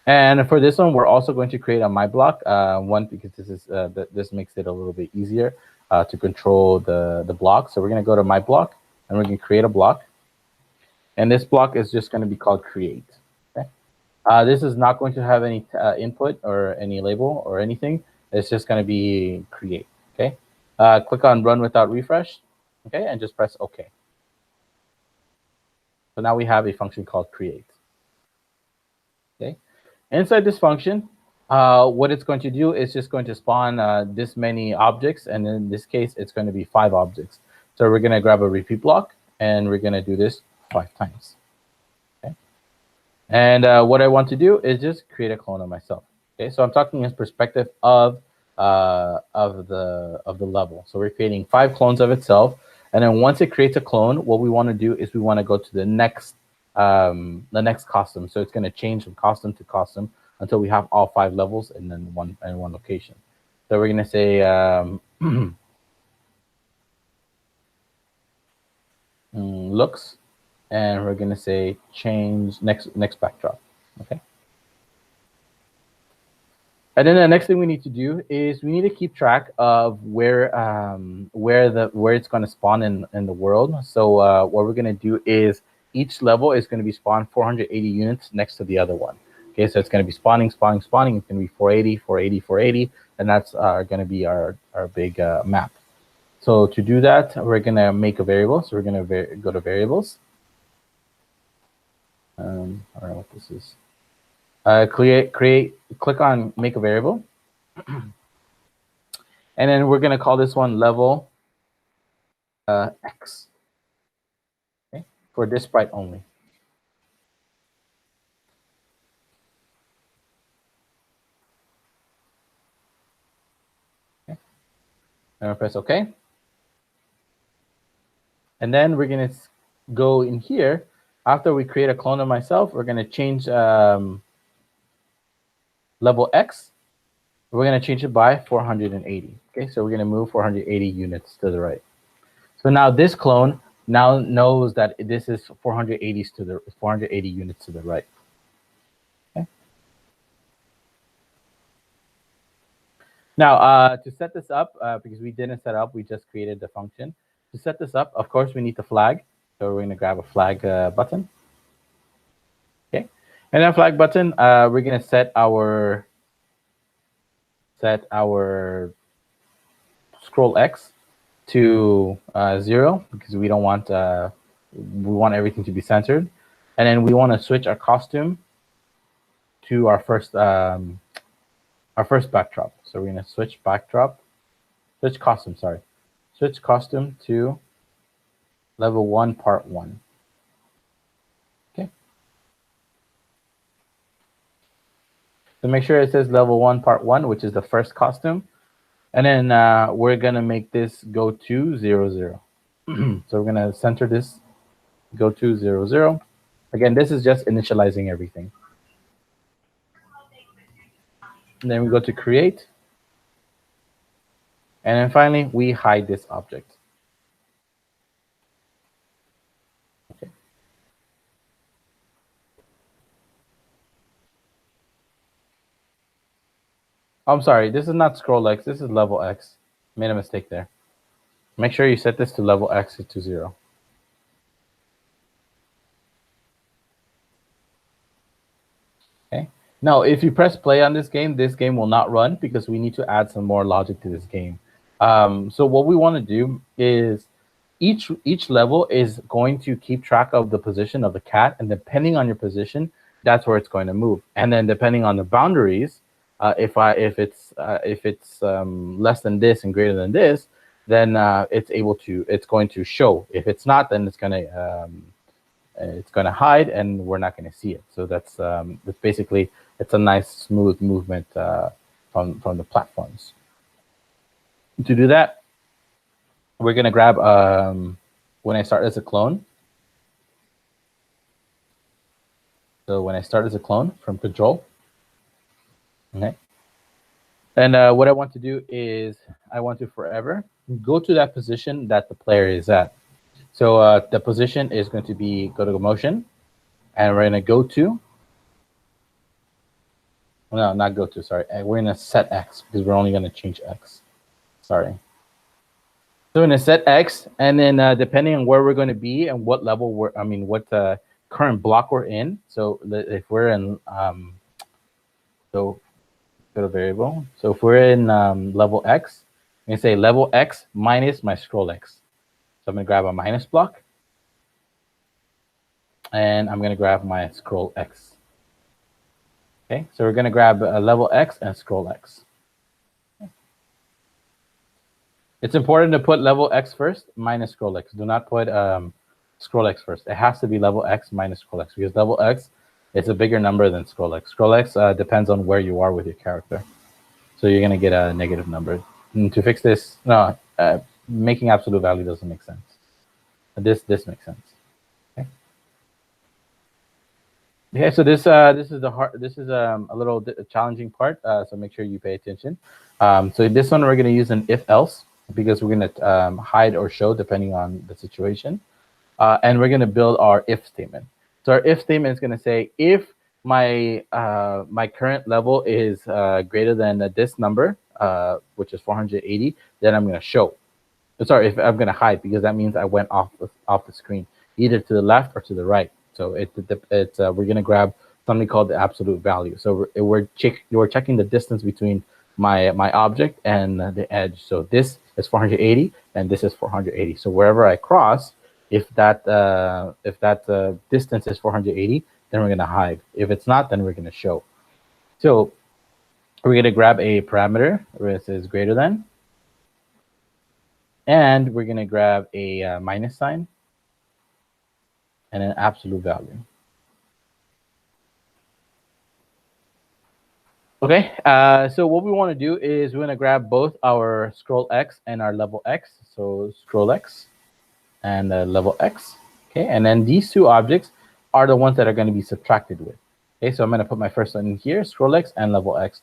And for this one, we're also going to create a my block. One, because this makes it a little bit easier to control the block. So we're going to go to my block, and we're going to create a block. And this block is just going to be called create. Okay. This is not going to have any input or any label or anything. It's just going to be create. Okay. Click on run without refresh. Okay, and just press OK. So now we have a function called create. Okay. Inside this function, what it's going to do is just going to spawn this many objects, and in this case, it's going to be 5 objects. So we're going to grab a repeat block, and we're going to do this 5 times. Okay. And what I want to do is just create a clone of myself. Okay. So I'm talking in perspective of the level. So we're creating 5 clones of itself, and then once it creates a clone, what we want to do is we want to go to the next costume. So it's going to change from costume to costume until we have all 5 levels in one location. So we're going to say looks, and we're going to say change next backdrop. Okay. And then the next thing we need to do is we need to keep track of where it's going to spawn in the world. So what we're going to do is each level is going to be spawned 480 units next to the other one. Okay, so it's going to be spawning. It's going to be 480, 480, 480, and that's going to be our big map. So to do that, we're going to make a variable. So we're going to go to variables. I don't know what this is. Click on make a variable. And then we're going to call this one level X. Okay, for this sprite only. Okay. And we'll press OK. And then we're going to go in here. After we create a clone of myself, we're going to change level X. We're going to change it by 480. Okay, so we're going to move 480 units to the right. So now this clone now knows that this is 480 units to the right. Okay. Now to set this up, because we didn't set up, we just created the function. To set this up, of course, we need the flag. So we're going to grab a flag button. Okay, and that flag button, we're going to set our set our scroll X to 0 because we don't want we want everything to be centered, and then we want to switch our costume to our first backdrop. So we're gonna switch costume. Sorry, switch costume to level 1, part 1. Okay. So make sure it says level 1, part 1, which is the first costume. And then we're going to make this go to 0, 0. So we're going to center this, go to 0, 0. Again, this is just initializing everything. And then we go to create. And then finally, we hide this object. Okay. I'm sorry, this is not scroll X, this is level X. Made a mistake there. Make sure you set this to level X to 0. Okay. Now, if you press play on this game will not run because we need to add some more logic to this game. So what we want to do is each level is going to keep track of the position of the cat, and depending on your position, that's where it's going to move. And then depending on the boundaries, if it's less than this and greater than this, then it's going to show. If it's not, then it's going to hide, and we're not going to see it. So that's basically, it's a nice smooth movement from the platforms. To do that, we're going to grab when I start as a clone. So when I start as a clone from control, okay. And what I want to do is I want to forever go to that position that the player is at. So the position is going to be go to motion, and we're going to go to. No, not go to. Sorry, we're going to set X because we're only going to change X. Sorry. So we're going to set X, and then depending on where we're going to be and what level what current block we're in. So if we're in, so go to variable. So if we're in level X, I'm going to say level X minus my scroll X. So I'm going to grab a minus block, and I'm going to grab my scroll X. Okay, so we're going to grab a level X and scroll X. It's important to put level X first minus scroll X. Do not put scroll X first. It has to be level X minus scroll X because level X is a bigger number than scroll X. Scroll X depends on where you are with your character. So you're going to get a negative number. And to fix this, no, making absolute value doesn't make sense. This makes sense. Okay. Okay, so this is a little challenging part. So make sure you pay attention. So this one we're going to use an if else because we're going to hide or show depending on the situation, and we're going to build our if statement. So our if statement is going to say if my my current level is greater than this number, which is 480, then I'm going to show. Sorry, if I'm going to hide because that means I went off the screen, either to the left or to the right. So we're going to grab something called the absolute value. So we're checking the distance between my object and the edge. So this is 480 and this is 480. So wherever I cross, if that distance is 480, then we're going to hide. If it's not, then we're going to show. So we're going to grab a parameter where it says greater than. And we're going to grab a minus sign and an absolute value. Okay, so what we want to do is we're going to grab both our scroll X and our level X. So scroll X and level X. Okay, and then these two objects are the ones that are going to be subtracted with. Okay, so I'm going to put my first one in here, scroll X and level X.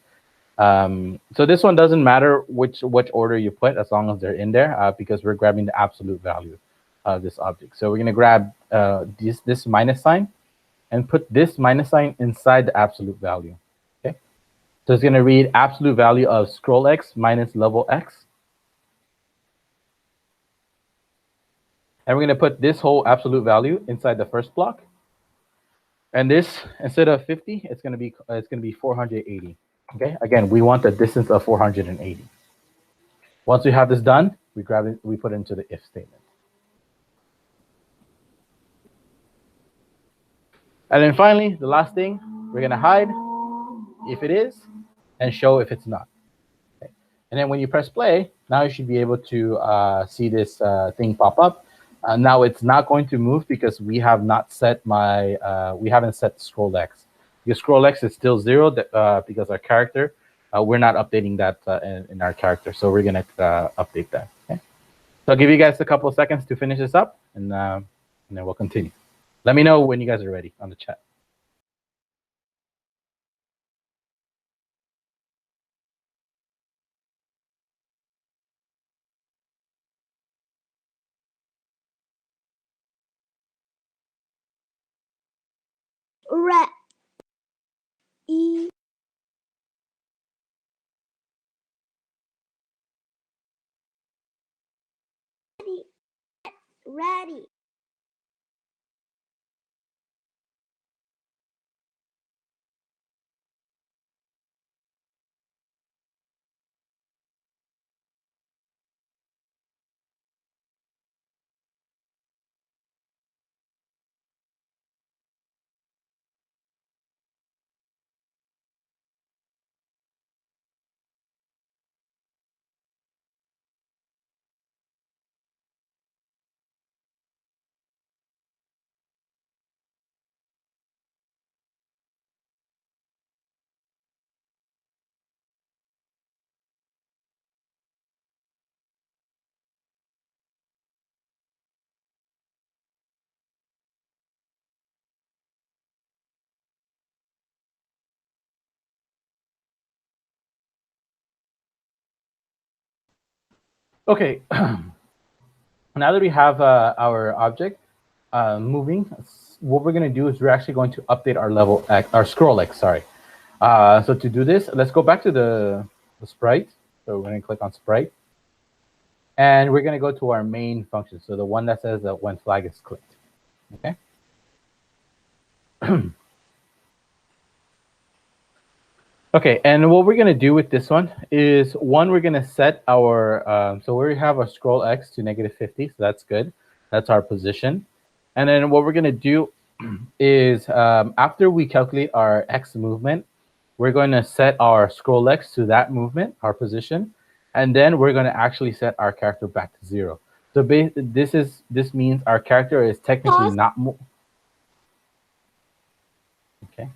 So this one doesn't matter which order you put as long as they're in there because we're grabbing the absolute value of this object. So we're going to grab this minus sign and put this minus sign inside the absolute value. Okay, so it's going to read absolute value of scroll X minus level X. And we're going to put this whole absolute value inside the first block. And this, instead of 50, it's going to be 480. Okay, again, we want a distance of 480. Once we have this done, we grab it, we put it into the if statement. And then finally, the last thing, we're gonna hide if it is and show if it's not. Okay. And then when you press play, now you should be able to see this thing pop up. Now it's not going to move because we have not set we haven't set scroll X. Because scroll X is still 0 because our character, we're not updating that in our character. So we're gonna update that. Okay. So I'll give you guys a couple of seconds to finish this up, and then we'll continue. Let me know when you guys are ready on the chat. E. Ready. Okay. Now that we have our object moving, what we're going to do is we're actually going to update our level X, our scroll X, sorry. So to do this, let's go back to the sprite. So we're going to click on sprite. And we're going to go to our main function. So the one that says that when flag is clicked. Okay. Okay, and what we're going to do with this one is, we're going to set our, so we have our scroll X to -50, so that's good. That's our position. And then what we're going to do is, after we calculate our X movement, we're going to set our scroll X to that movement, our position, and then we're going to actually set our character back to 0. So this means our character is technically not okay.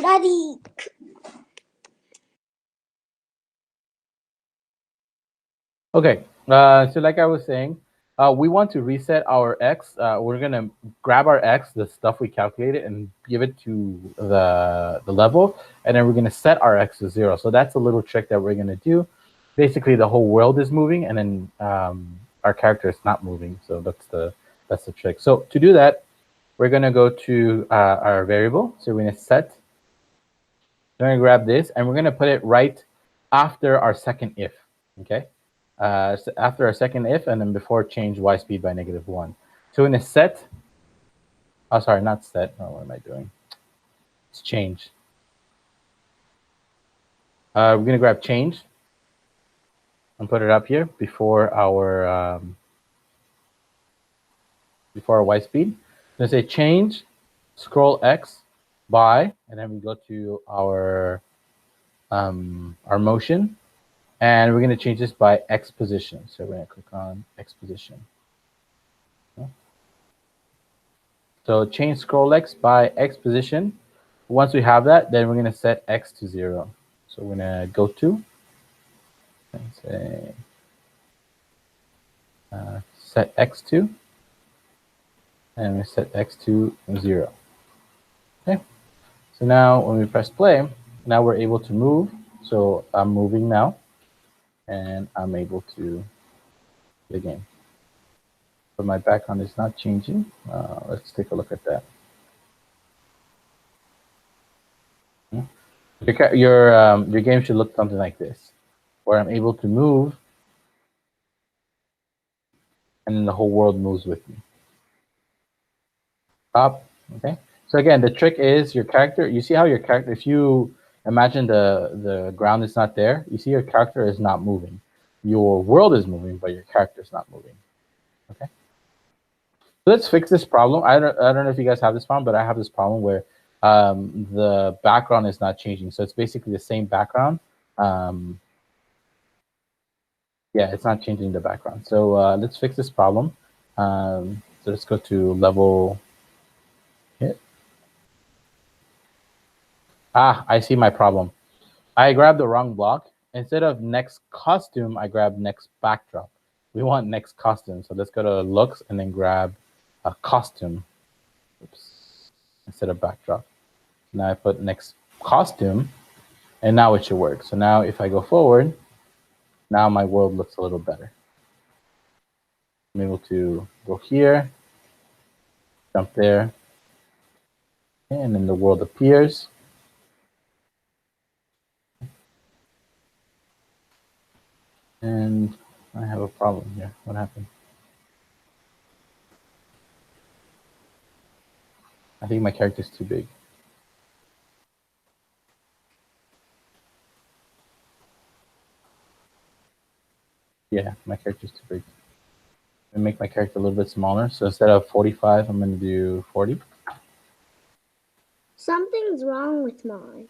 Ready. Okay, so like I was saying, we want to reset our X. We're gonna grab our X, the stuff we calculated, and give it to the level, and then we're gonna set our X to 0. So that's a little trick that we're gonna do. Basically, the whole world is moving, and then our character is not moving. So that's the trick. So to do that, we're gonna go to our variable. So we're gonna set. We're gonna grab this, and we're gonna put it right after our second if. Okay. So after our second if, and then before change y speed by -1. So in a set, oh, sorry, not set. Oh, what am I doing? It's change. We're going to grab change and put it up here before our y speed. Going to say change scroll X by, and then we go to our motion, and we're going to change this by X position. So we're going to click on X position. So change scroll X by X position. Once we have that, then we're going to set X to 0. So we're going to go to and say set X to. and we set x to 0. Okay. So now when we press play, now we're able to move. So I'm moving now, and I'm able to play the game. But my background is not changing. Let's take a look at that. Your game should look something like this, where I'm able to move, and then the whole world moves with me. Up, okay. So again, the trick is your character. You see how your character, if you imagine the ground is not there, you see your character is not moving. Your world is moving, but your character is not moving. Okay. So let's fix this problem. I don't know if you guys have this problem, but I have this problem where the background is not changing. So it's basically the same background. Yeah, it's not changing the background. So let's fix this problem. So let's go to level hit. I see my problem. I grabbed the wrong block. Instead of next costume, I grabbed next backdrop. We want next costume. So let's go to looks and then grab a costume. Oops. Instead of backdrop. Now I put next costume, and now it should work. So now if I go forward, now my world looks a little better. I'm able to go here, jump there, and then the world appears. And I have a problem here. What happened? I think my character is too big. Yeah, my character is too big. I'm gonna make my character a little bit smaller. So instead of 45, I'm gonna do 40. Something's wrong with mine.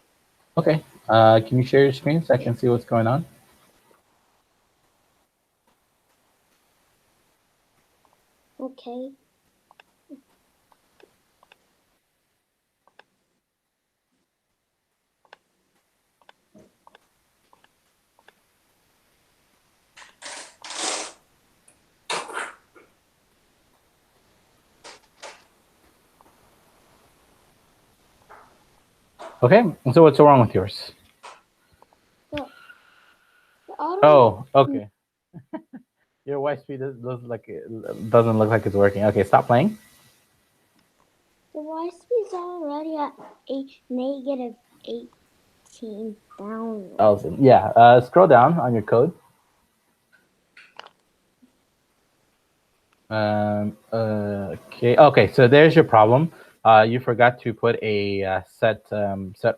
Okay. Can you share your screen so I can see what's going on? Okay. Okay. So what's wrong with yours? The auto Oh, okay. Your Y speed doesn't look like it's working. Okay, stop playing. The Y-speed's already at negative 18,000. Awesome. Yeah. Scroll down on your code. Okay. Okay. So there's your problem. You forgot to put a set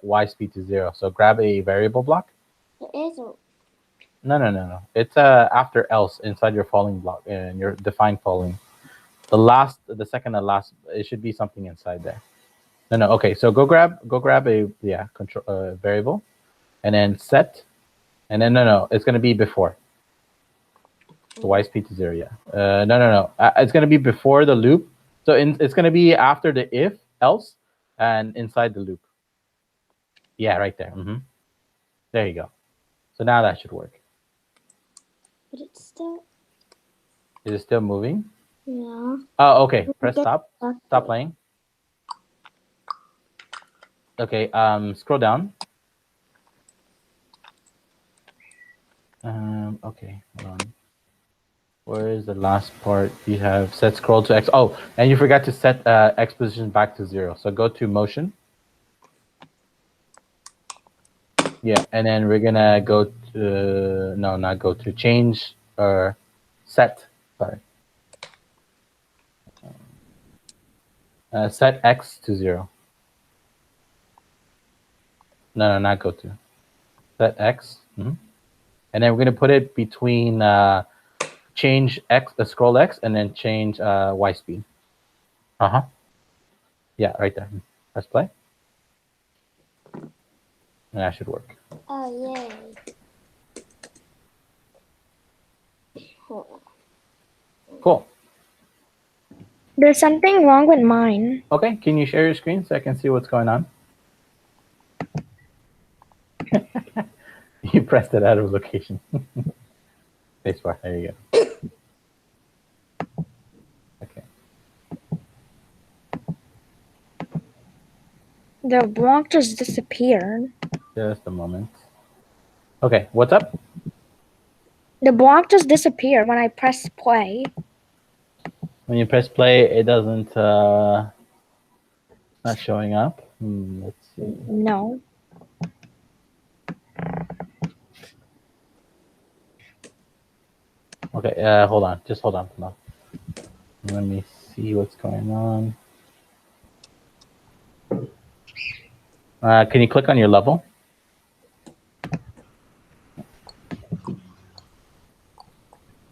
Y speed to 0. So grab a variable block. There is a No. It's after else inside your falling block and your define falling. The second to last, it should be something inside there. No. Okay. So go grab a control variable, and then set, and then no. It's gonna be before. The Y speed to 0. Yeah. No. It's gonna be before the loop. So it's gonna be after the if else and inside the loop. Yeah, right there. There you go. So now that should work. but it's still Is it still moving? yeah. Oh, okay. Press stop. Stop playing. Okay. Scroll down. Okay. Hold on. Where is the last part? You have set scroll to X. Oh, and you forgot to set X position back to 0. So go to motion. Yeah, and then we're gonna go to not go to change or set. Sorry. Set X to 0. No, not go to. Set X. And then we're gonna put it between change X, scroll X, and then change Y speed. Yeah, right there. Press play. And that should work. Oh yay. Hold on. Cool. There's something wrong with mine. Okay, can you share your screen so I can see what's going on? You pressed it out of location. Spacebar, there you go. Okay. The block just disappeared. Just a moment. Okay, what's up? The block just disappeared when I pressed play. When you press play, it doesn't not showing up. Let's see. No. Okay, hold on. Just hold on for now. Let me see what's going on. Can you click on your level?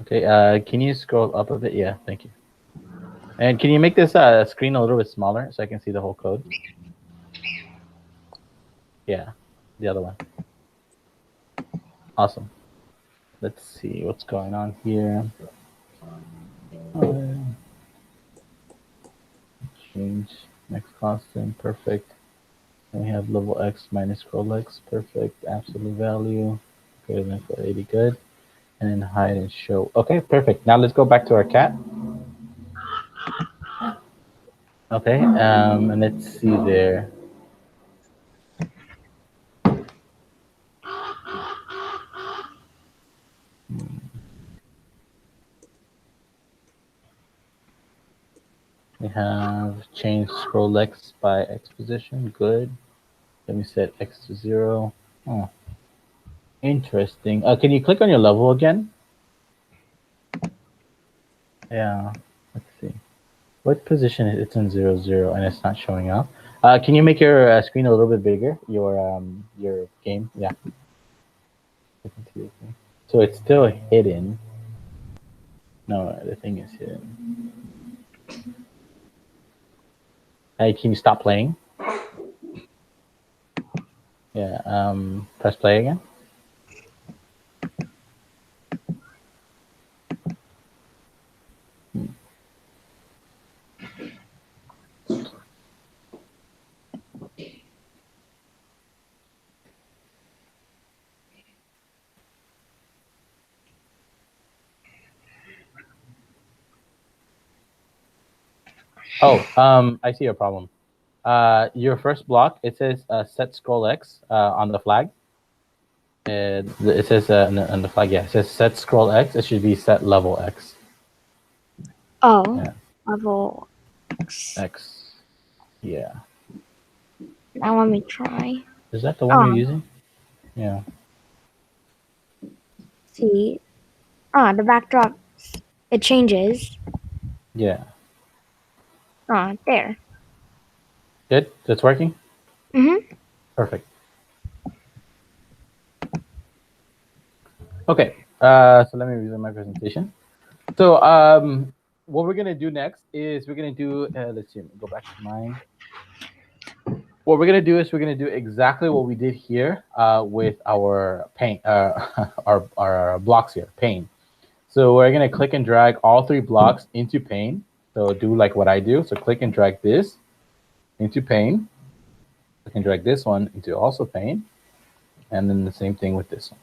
Okay, can you scroll up a bit? Yeah, thank you. And can you make this screen a little bit smaller so I can see the whole code? Yeah, the other one. Awesome. Let's see what's going on here. Change next constant, perfect. And we have level x minus scroll x, perfect. Absolute value, greater than 480, good. And then hide and show. Okay, perfect. Now let's go back to our cat. Okay, and let's see there. We have changed scroll x by x position, good. Then we set x to 0. Oh, interesting. Can you click on your level again? Yeah, let's see. What position is it's in 0, 0 and it's not showing up? Can you make your screen a little bit bigger? Your game, yeah. So it's still hidden. No, the thing is hidden. Hey, can you stop playing? Yeah. Press play again. Oh, I see your problem. Your first block, it says set scroll X on the flag. It says on the flag, yeah, it says set scroll X. It should be set level X. Oh, Yeah. level X. X. Yeah. Now let me try. Is that the one you're using? Yeah. See. The backdrop, it changes. Yeah. There. Good? That's working? Mm-hmm. Perfect. Okay. So let me resume my presentation. So what we're gonna do next is we're gonna do let's see, go back to mine. What we're gonna do is we're gonna do exactly what we did here with our paint, our blocks here, pane. So we're gonna click and drag all 3 blocks into pane. So do like what I do. So click and drag this into pane. Click and drag this one into also pane, and then the same thing with this one.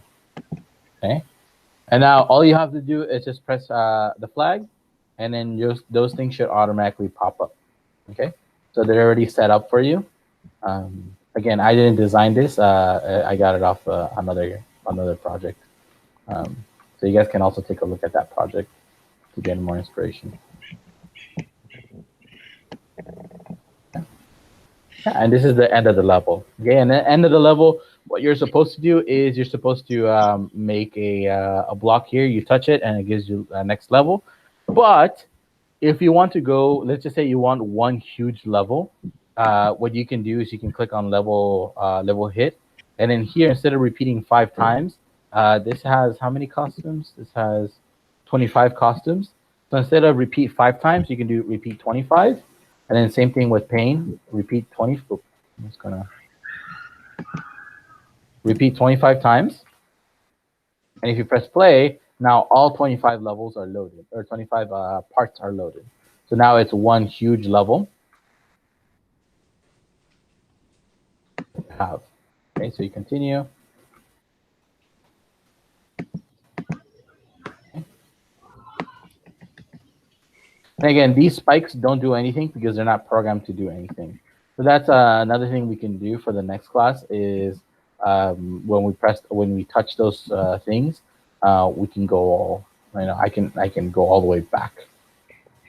Okay. And now all you have to do is just press the flag, and then just those things should automatically pop up. Okay. So they're already set up for you. Again, I didn't design this. I got it off another project. So you guys can also take a look at that project to get more inspiration. And this is the end of the level. Okay, and the end of the level, what you're supposed to do is you're supposed to make a block here. You touch it, and it gives you a next level. But if you want to go, let's just say you want one huge level, what you can do is you can click on level hit, and then here instead of repeating 5 times, this has how many costumes? This has 25 costumes. So instead of repeat 5 times, you can do repeat 25, and then same thing with pain. Repeat 20. I'm just gonna repeat 25 times, and if you press play, now all 25 levels are loaded, or 25 parts are loaded. So now it's one huge level. Have. Okay, so you continue. Okay. And again, these spikes don't do anything because they're not programmed to do anything. So that's another thing we can do for the next class is when we touch those things, we can go all I can go all the way back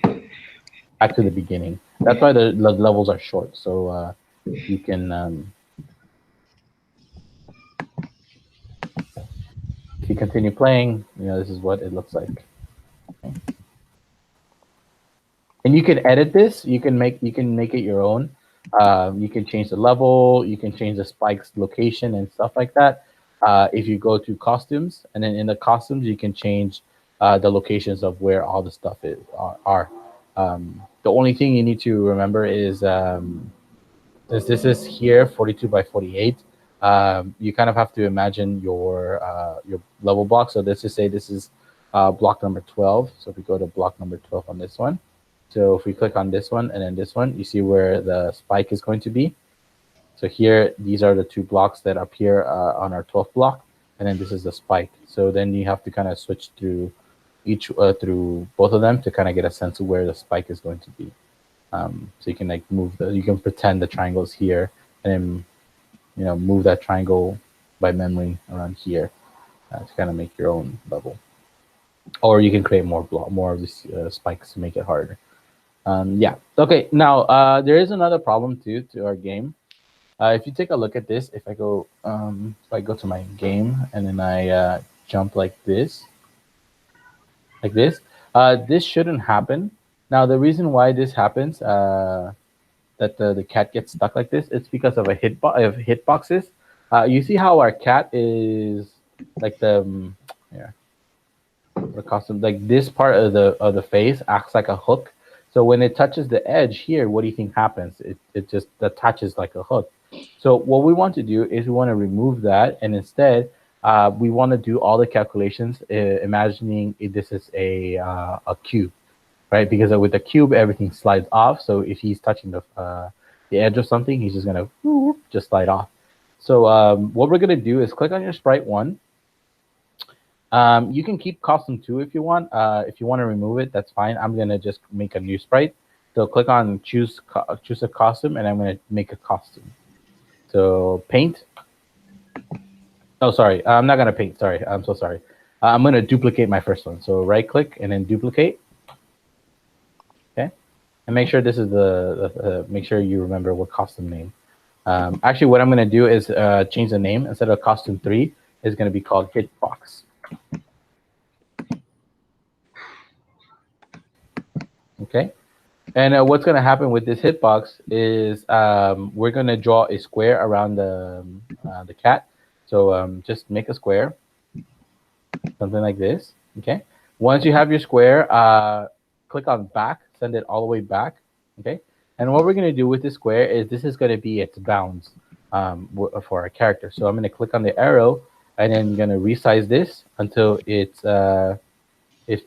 to the beginning. That's why the levels are short. So you can if you continue playing, this is what it looks like. And you can edit this. You can make it your own. You can change the level. You can change the spikes location and stuff like that. If you go to costumes, and then in the costumes you can change the locations of where all the stuff are. The only thing you need to remember is since this is here 42 by 48, you kind of have to imagine your level block. So let's just say this is block number 12. So if we go to block number 12 on this one, so if we click on this one and then this one, you see where the spike is going to be. So here, these are the two blocks that appear on our 12th block, and then this is the spike. So then you have to kind of switch through through both of them to kind of get a sense of where the spike is going to be. So you can like you can pretend the triangle is here, and then move that triangle by memory around here to kind of make your own level. Or you can create more of these spikes to make it harder. Yeah. Okay. Now there is another problem too to our game. If you take a look at this, if I go to my game and then I jump like this shouldn't happen. Now the reason why this happens, that the cat gets stuck like this, it's because of of hitboxes. You see how our cat is like yeah, the costume, like this part of the face acts like a hook. So when it touches the edge here, what do you think happens? It just attaches like a hook. So what we want to do is we want to remove that, and instead we want to do all the calculations, imagining this is a cube, right? Because with the cube, everything slides off. So if he's touching the edge of something, he's just gonna just slide off. So what we're gonna do is click on your sprite one. You can keep costume 2 if you want. If you want to remove it, that's fine. I'm gonna just make a new sprite. So click on choose a costume, and I'm gonna make a costume. So paint. Oh, sorry. I'm not gonna paint. Sorry. I'm so sorry. I'm gonna duplicate my first one. So right click and then duplicate. Okay. And make sure this is make sure you remember what costume name. Actually, what I'm gonna do is change the name. Instead of costume 3, it's gonna be called Hitbox. Okay. And what's going to happen with this hitbox is we're going to draw a square around the cat. So just make a square, something like this. Okay. Once you have your square, click on back, send it all the way back. Okay. And what we're going to do with this square is this is going to be its bounds for our character. So I'm going to click on the arrow, and then I'm going to resize this until it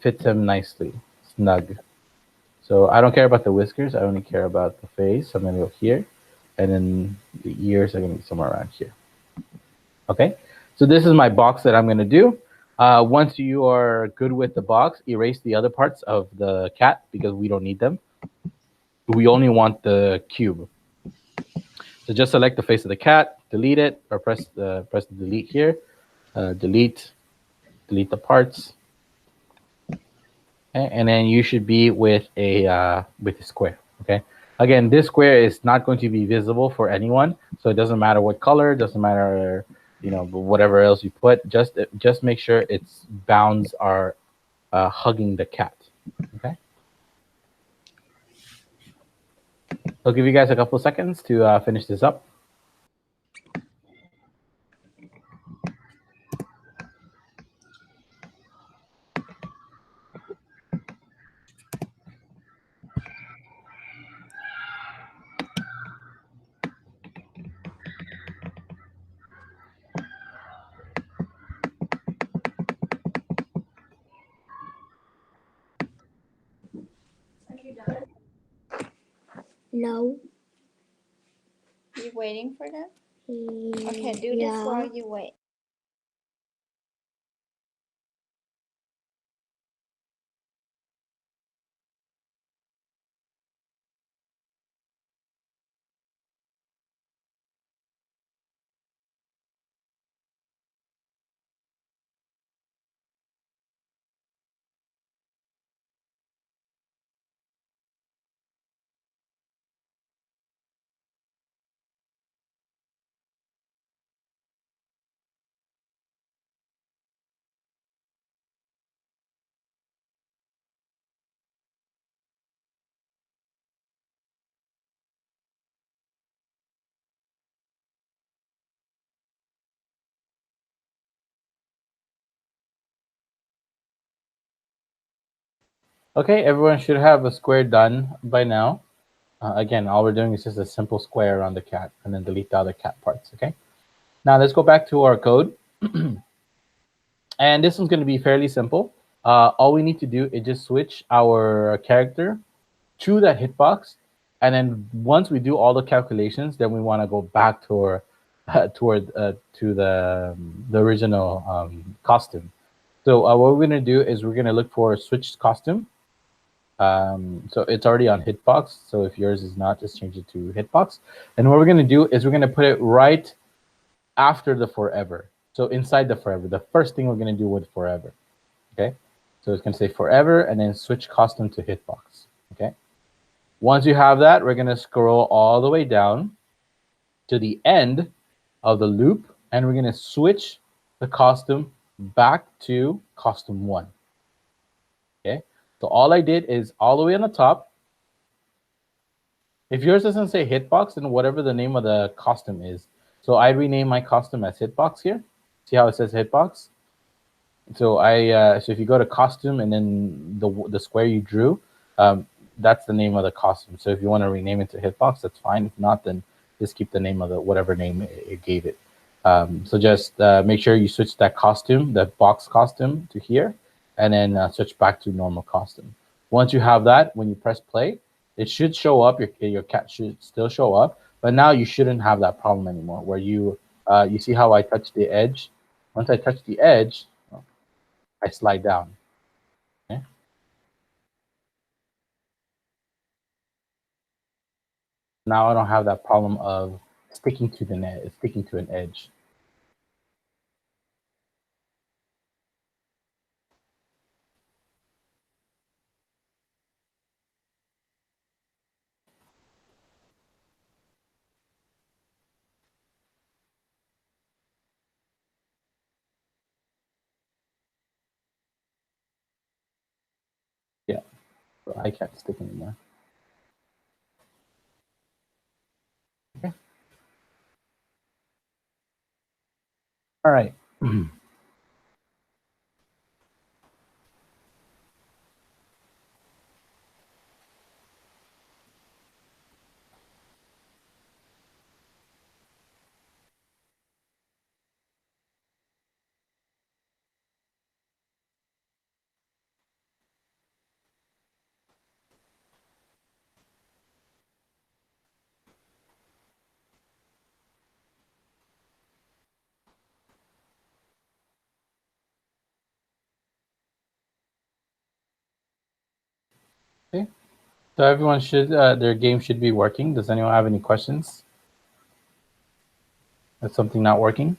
fits him nicely, snug. So I don't care about the whiskers. I only care about the face. I'm going to go here. And then the ears are going to be somewhere around here. Okay. So this is my box that I'm going to do. Once you are good with the box, erase the other parts of the cat because we don't need them. We only want the cube. So just select the face of the cat, delete it, or press the delete here. Delete the parts. Okay, and then you should be with a square. Okay. Again, this square is not going to be visible for anyone, so it doesn't matter what color, doesn't matter, whatever else you put. Just make sure its bounds are hugging the cat. Okay. I'll give you guys a couple of seconds to finish this up. No. You waiting for them? Okay, Okay, do this while you wait. Okay, everyone should have a square done by now. Again, all we're doing is just a simple square around the cat and then delete the other cat parts, okay? Now let's go back to our code. And this one's going to be fairly simple. All we need to do is just switch our character to that hitbox. And then once we do all the calculations, then we want to go back to our, to the original costume. So what we're going to do is we're going to look for switched costume. So it's already on hitbox. So if yours is not, just change it to hitbox. And what we're going to do is we're going to put it right after the forever. So inside the forever, the first thing we're going to do with forever. Okay. So it's going to say forever and then switch costume to hitbox. Okay. Once you have that, we're going to scroll all the way down to the end of the loop and we're going to switch the costume back to costume 1. Okay. So all I did is all the way on the top. If yours doesn't say hitbox, then whatever the name of the costume is. So I rename my costume as hitbox here. See how it says hitbox? So so if you go to costume and then the square you drew, that's the name of the costume. So if you want to rename it to hitbox, that's fine. If not, then just keep the name of the whatever name it gave it. So just make sure you switch that costume, that box costume, to here, and then switch back to normal costume. Once you have that, when you press play, it should show up. Your cat should still show up, but now you shouldn't have that problem anymore. Where you see how I touch the edge. Once I touch the edge, I slide down. Okay? Now I don't have that problem of sticking to the net, sticking to an edge. Yeah, so I can't stick anymore. Okay. All right. Okay. So everyone should their game should be working. Does anyone have any questions? Is something not working?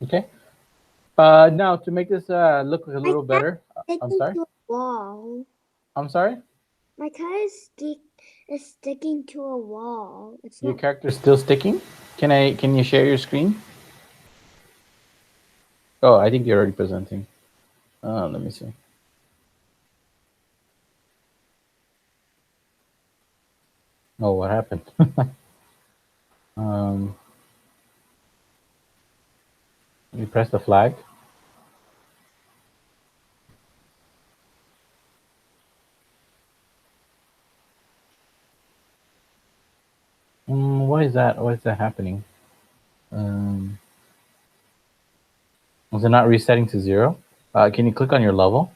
Okay. Now to make this look a little better, I'm Sticking sorry. to a wall. I'm sorry. My cat is sticking to a wall. It's Your not. character's still sticking. Can you share your screen? Oh, I think you're already presenting. Let me see. Oh, what happened? um, you press the flag. Why is that? Why is that happening? Um, is it not resetting to 0? Can you click on your level?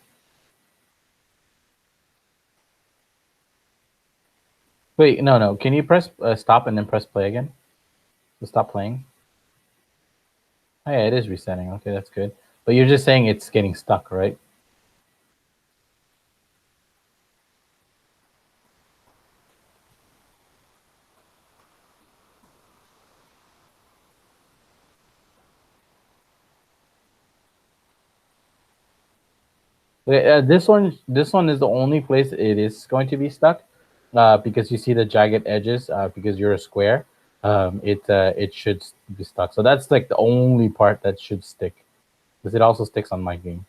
Wait, no. Can you press stop and then press play again? To stop playing? Oh, yeah, it is resetting. Okay, that's good. But you're just saying it's getting stuck, right? This one is the only place it is going to be stuck. because you see the jagged edges, because you're a square, it should be stuck. So that's like the only part that should stick, because it also sticks on my game.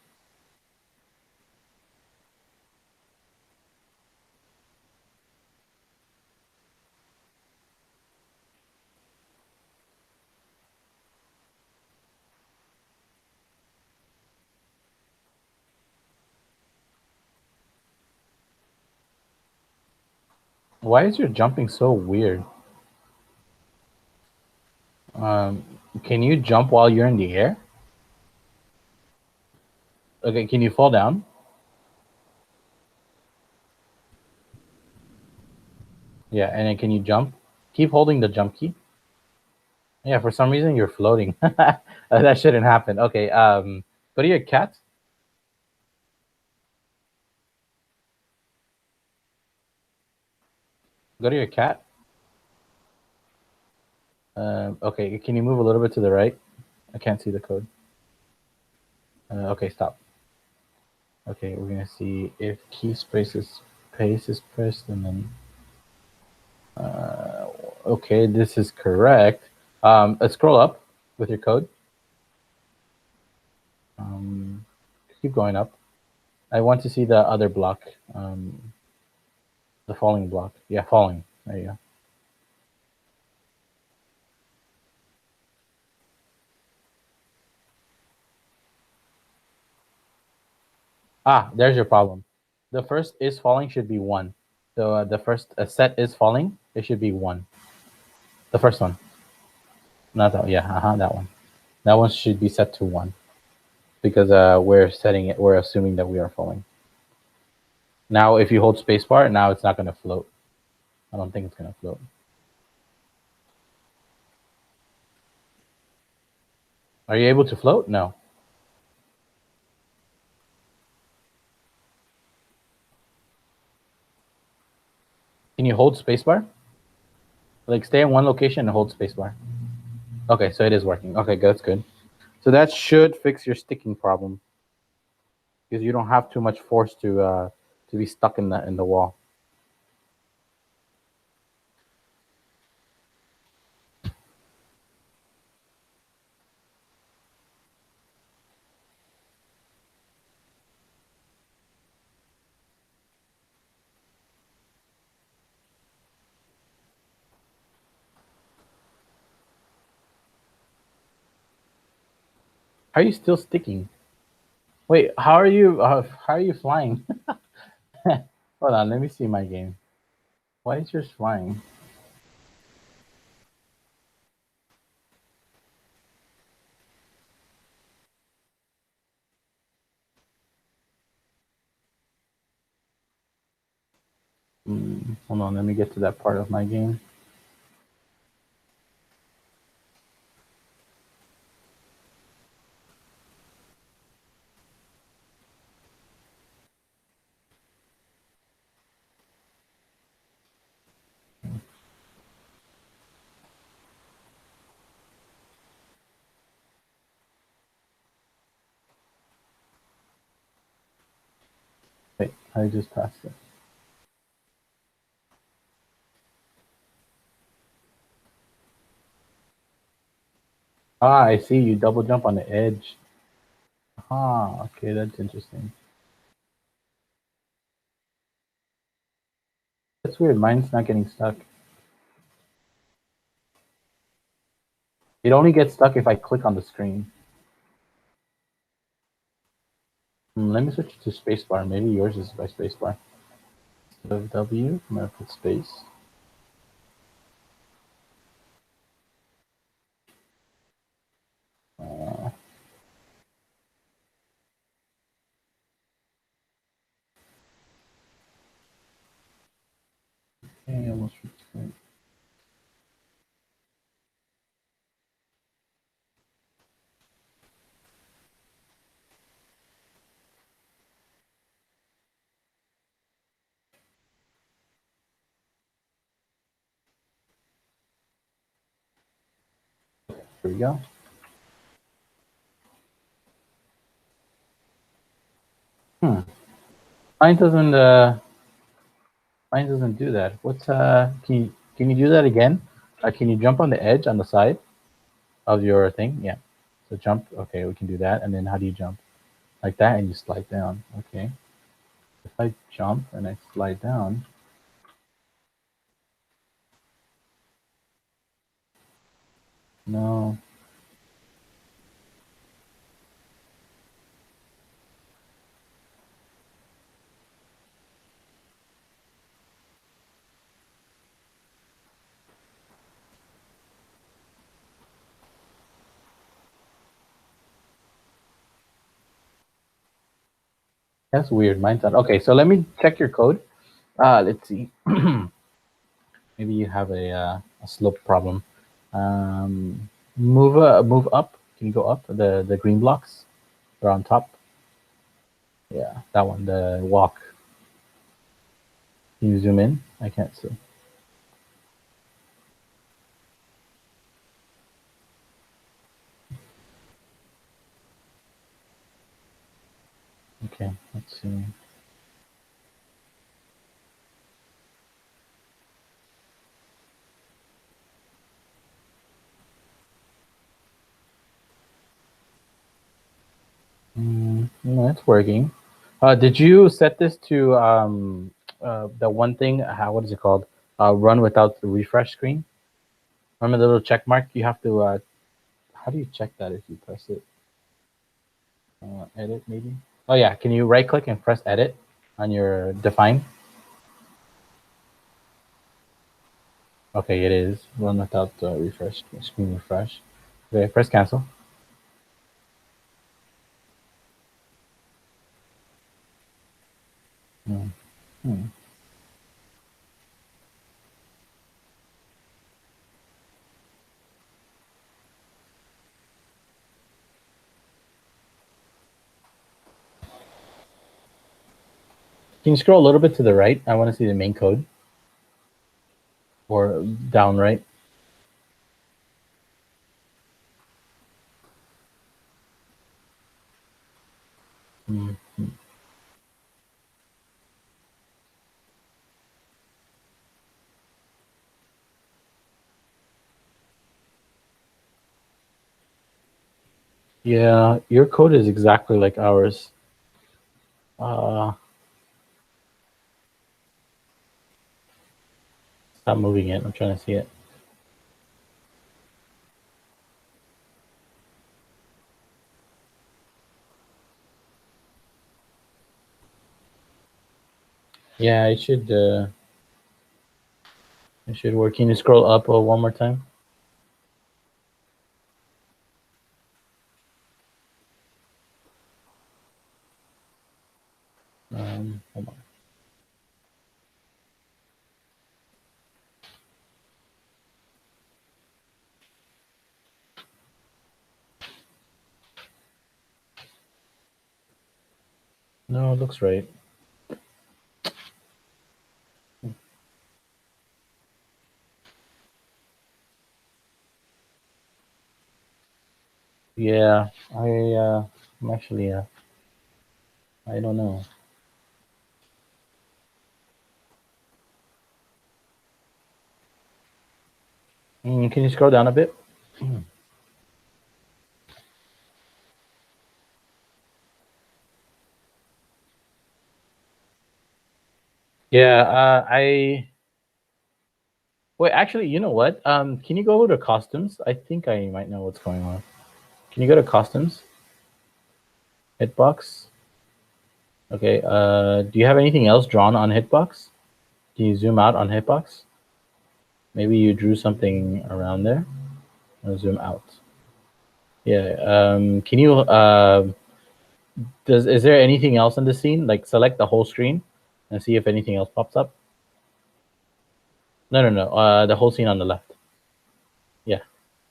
Why is your jumping so weird? Um, can you jump while you're in the air? Okay, can you fall down? Yeah, and then can you jump? Keep holding the jump key. Yeah, for some reason you're floating. That shouldn't happen. Okay, go to your cat. Go to your cat. Okay, can you move a little bit to the right? I can't see the code. Okay, stop. Okay, we're gonna see if key space is pressed, and then okay, this is correct. Let's scroll up with your code. Keep going up. I want to see the other block, the falling block. Yeah, falling. There you go. Ah, there's your problem. The first is falling should be 1. So the first set is falling. It should be 1. The first one, not that. Yeah, that one. That one should be set to 1 because we're setting it. We're assuming that we are falling. Now, if you hold spacebar, now it's not going to float. I don't think it's going to float. Are you able to float? No. Can you hold spacebar? Like stay in one location and hold spacebar. Okay, so it is working. Okay, good, that's good. So that should fix your sticking problem because you don't have too much force to be stuck in the wall. How are you still sticking? Wait, how are you flying? Hold on, let me see my game. Why is yours flying? Hold on, let me get to that part of my game. Wait, I just passed it. Ah, I see you double jump on the edge. Ah, okay, that's interesting. That's weird. Mine's not getting stuck. It only gets stuck if I click on the screen. Let me switch to spacebar. Maybe yours is by spacebar. Instead of W, I'm gonna put space. Okay, almost reached it. Here we go. Mine doesn't. Mine doesn't do that. What's can you do that again? Can you jump on the edge on the side of your thing? Yeah. So jump. Okay, we can do that. And then how do you jump? Like that, and you slide down. Okay. If I jump and I slide down, no. That's weird. Mine's not. Okay, so let me check your code. Let's see. Maybe you have a slope problem. Move up. Can you go up? The green blocks are on top. Yeah, that one. The walk. Can you zoom in? I can't see. Okay, let's see. No, it's working. Did you set this to the one thing? How what is it called? Run without the refresh screen. Remember the little check mark? You have to. How do you check that if you press it? Edit maybe. Oh yeah, can you right click and press edit on your define? Okay, it is run without refresh screen refresh. Okay, press cancel. Hmm. Can you scroll a little bit to the right? I want to see the main code. Or down right. Mm-hmm. Yeah, your code is exactly like ours. Stop moving it. I'm trying to see it. Yeah, it should. It should work. Can you scroll up one more time? Hold on. No, it looks right. Yeah, I'm actually I don't know. Can you scroll down a bit? Yeah, I wait. Actually, you know what? Can you go to costumes? I think I might know what's going on. Can you go to costumes? Hitbox. Okay. Do you have anything else drawn on Hitbox? Can you zoom out on Hitbox? Maybe you drew something around there. I'll zoom out. Yeah. Can you is there anything else in the scene? Like select the whole screen and see if anything else pops up. No, no, no. The whole scene on the left. Yeah.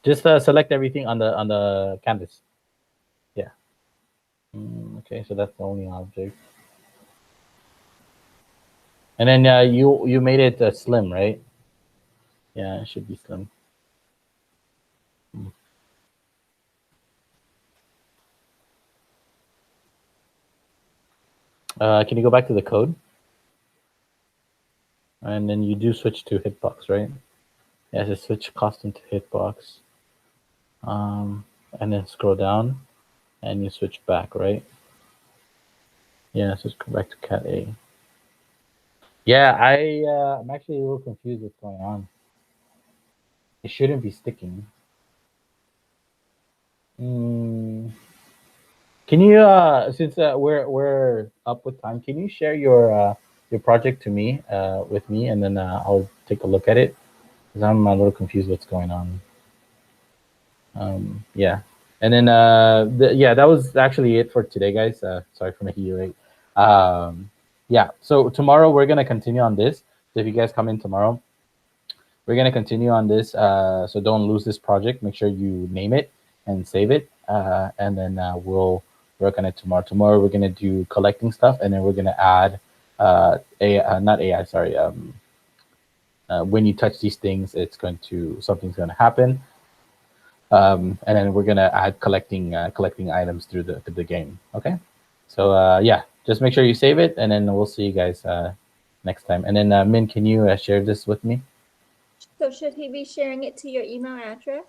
Just select everything on the canvas. Yeah. Okay, so that's the only object. And then you made it slim, right? Yeah, it should be slim. Can you go back to the code? and then you do switch to hitbox, right? Yeah, just switch costume to hitbox. And then scroll down, and you switch back, right? Yeah, so let's go back to cat A. Yeah, I'm actually a little confused what's going on. It shouldn't be sticking. Mm, can you since we're up with time, can you share your project to me with me, and then I'll take a look at it because I'm a little confused what's going on. Yeah, and then yeah, that was actually it for today, guys. Sorry for making you late. Yeah, so tomorrow we're gonna continue on this. So if you guys come in tomorrow, we're gonna continue on this. So don't lose this project. Make sure you name it and save it, and then we'll work on it tomorrow. Tomorrow we're gonna do collecting stuff, and then we're gonna add not AI, sorry. When you touch these things, it's going to something's gonna happen, and then we're gonna add collecting items through the game. Okay, so yeah, just make sure you save it, and then we'll see you guys next time. And then Min, can you share this with me? So should he be sharing it to your email address?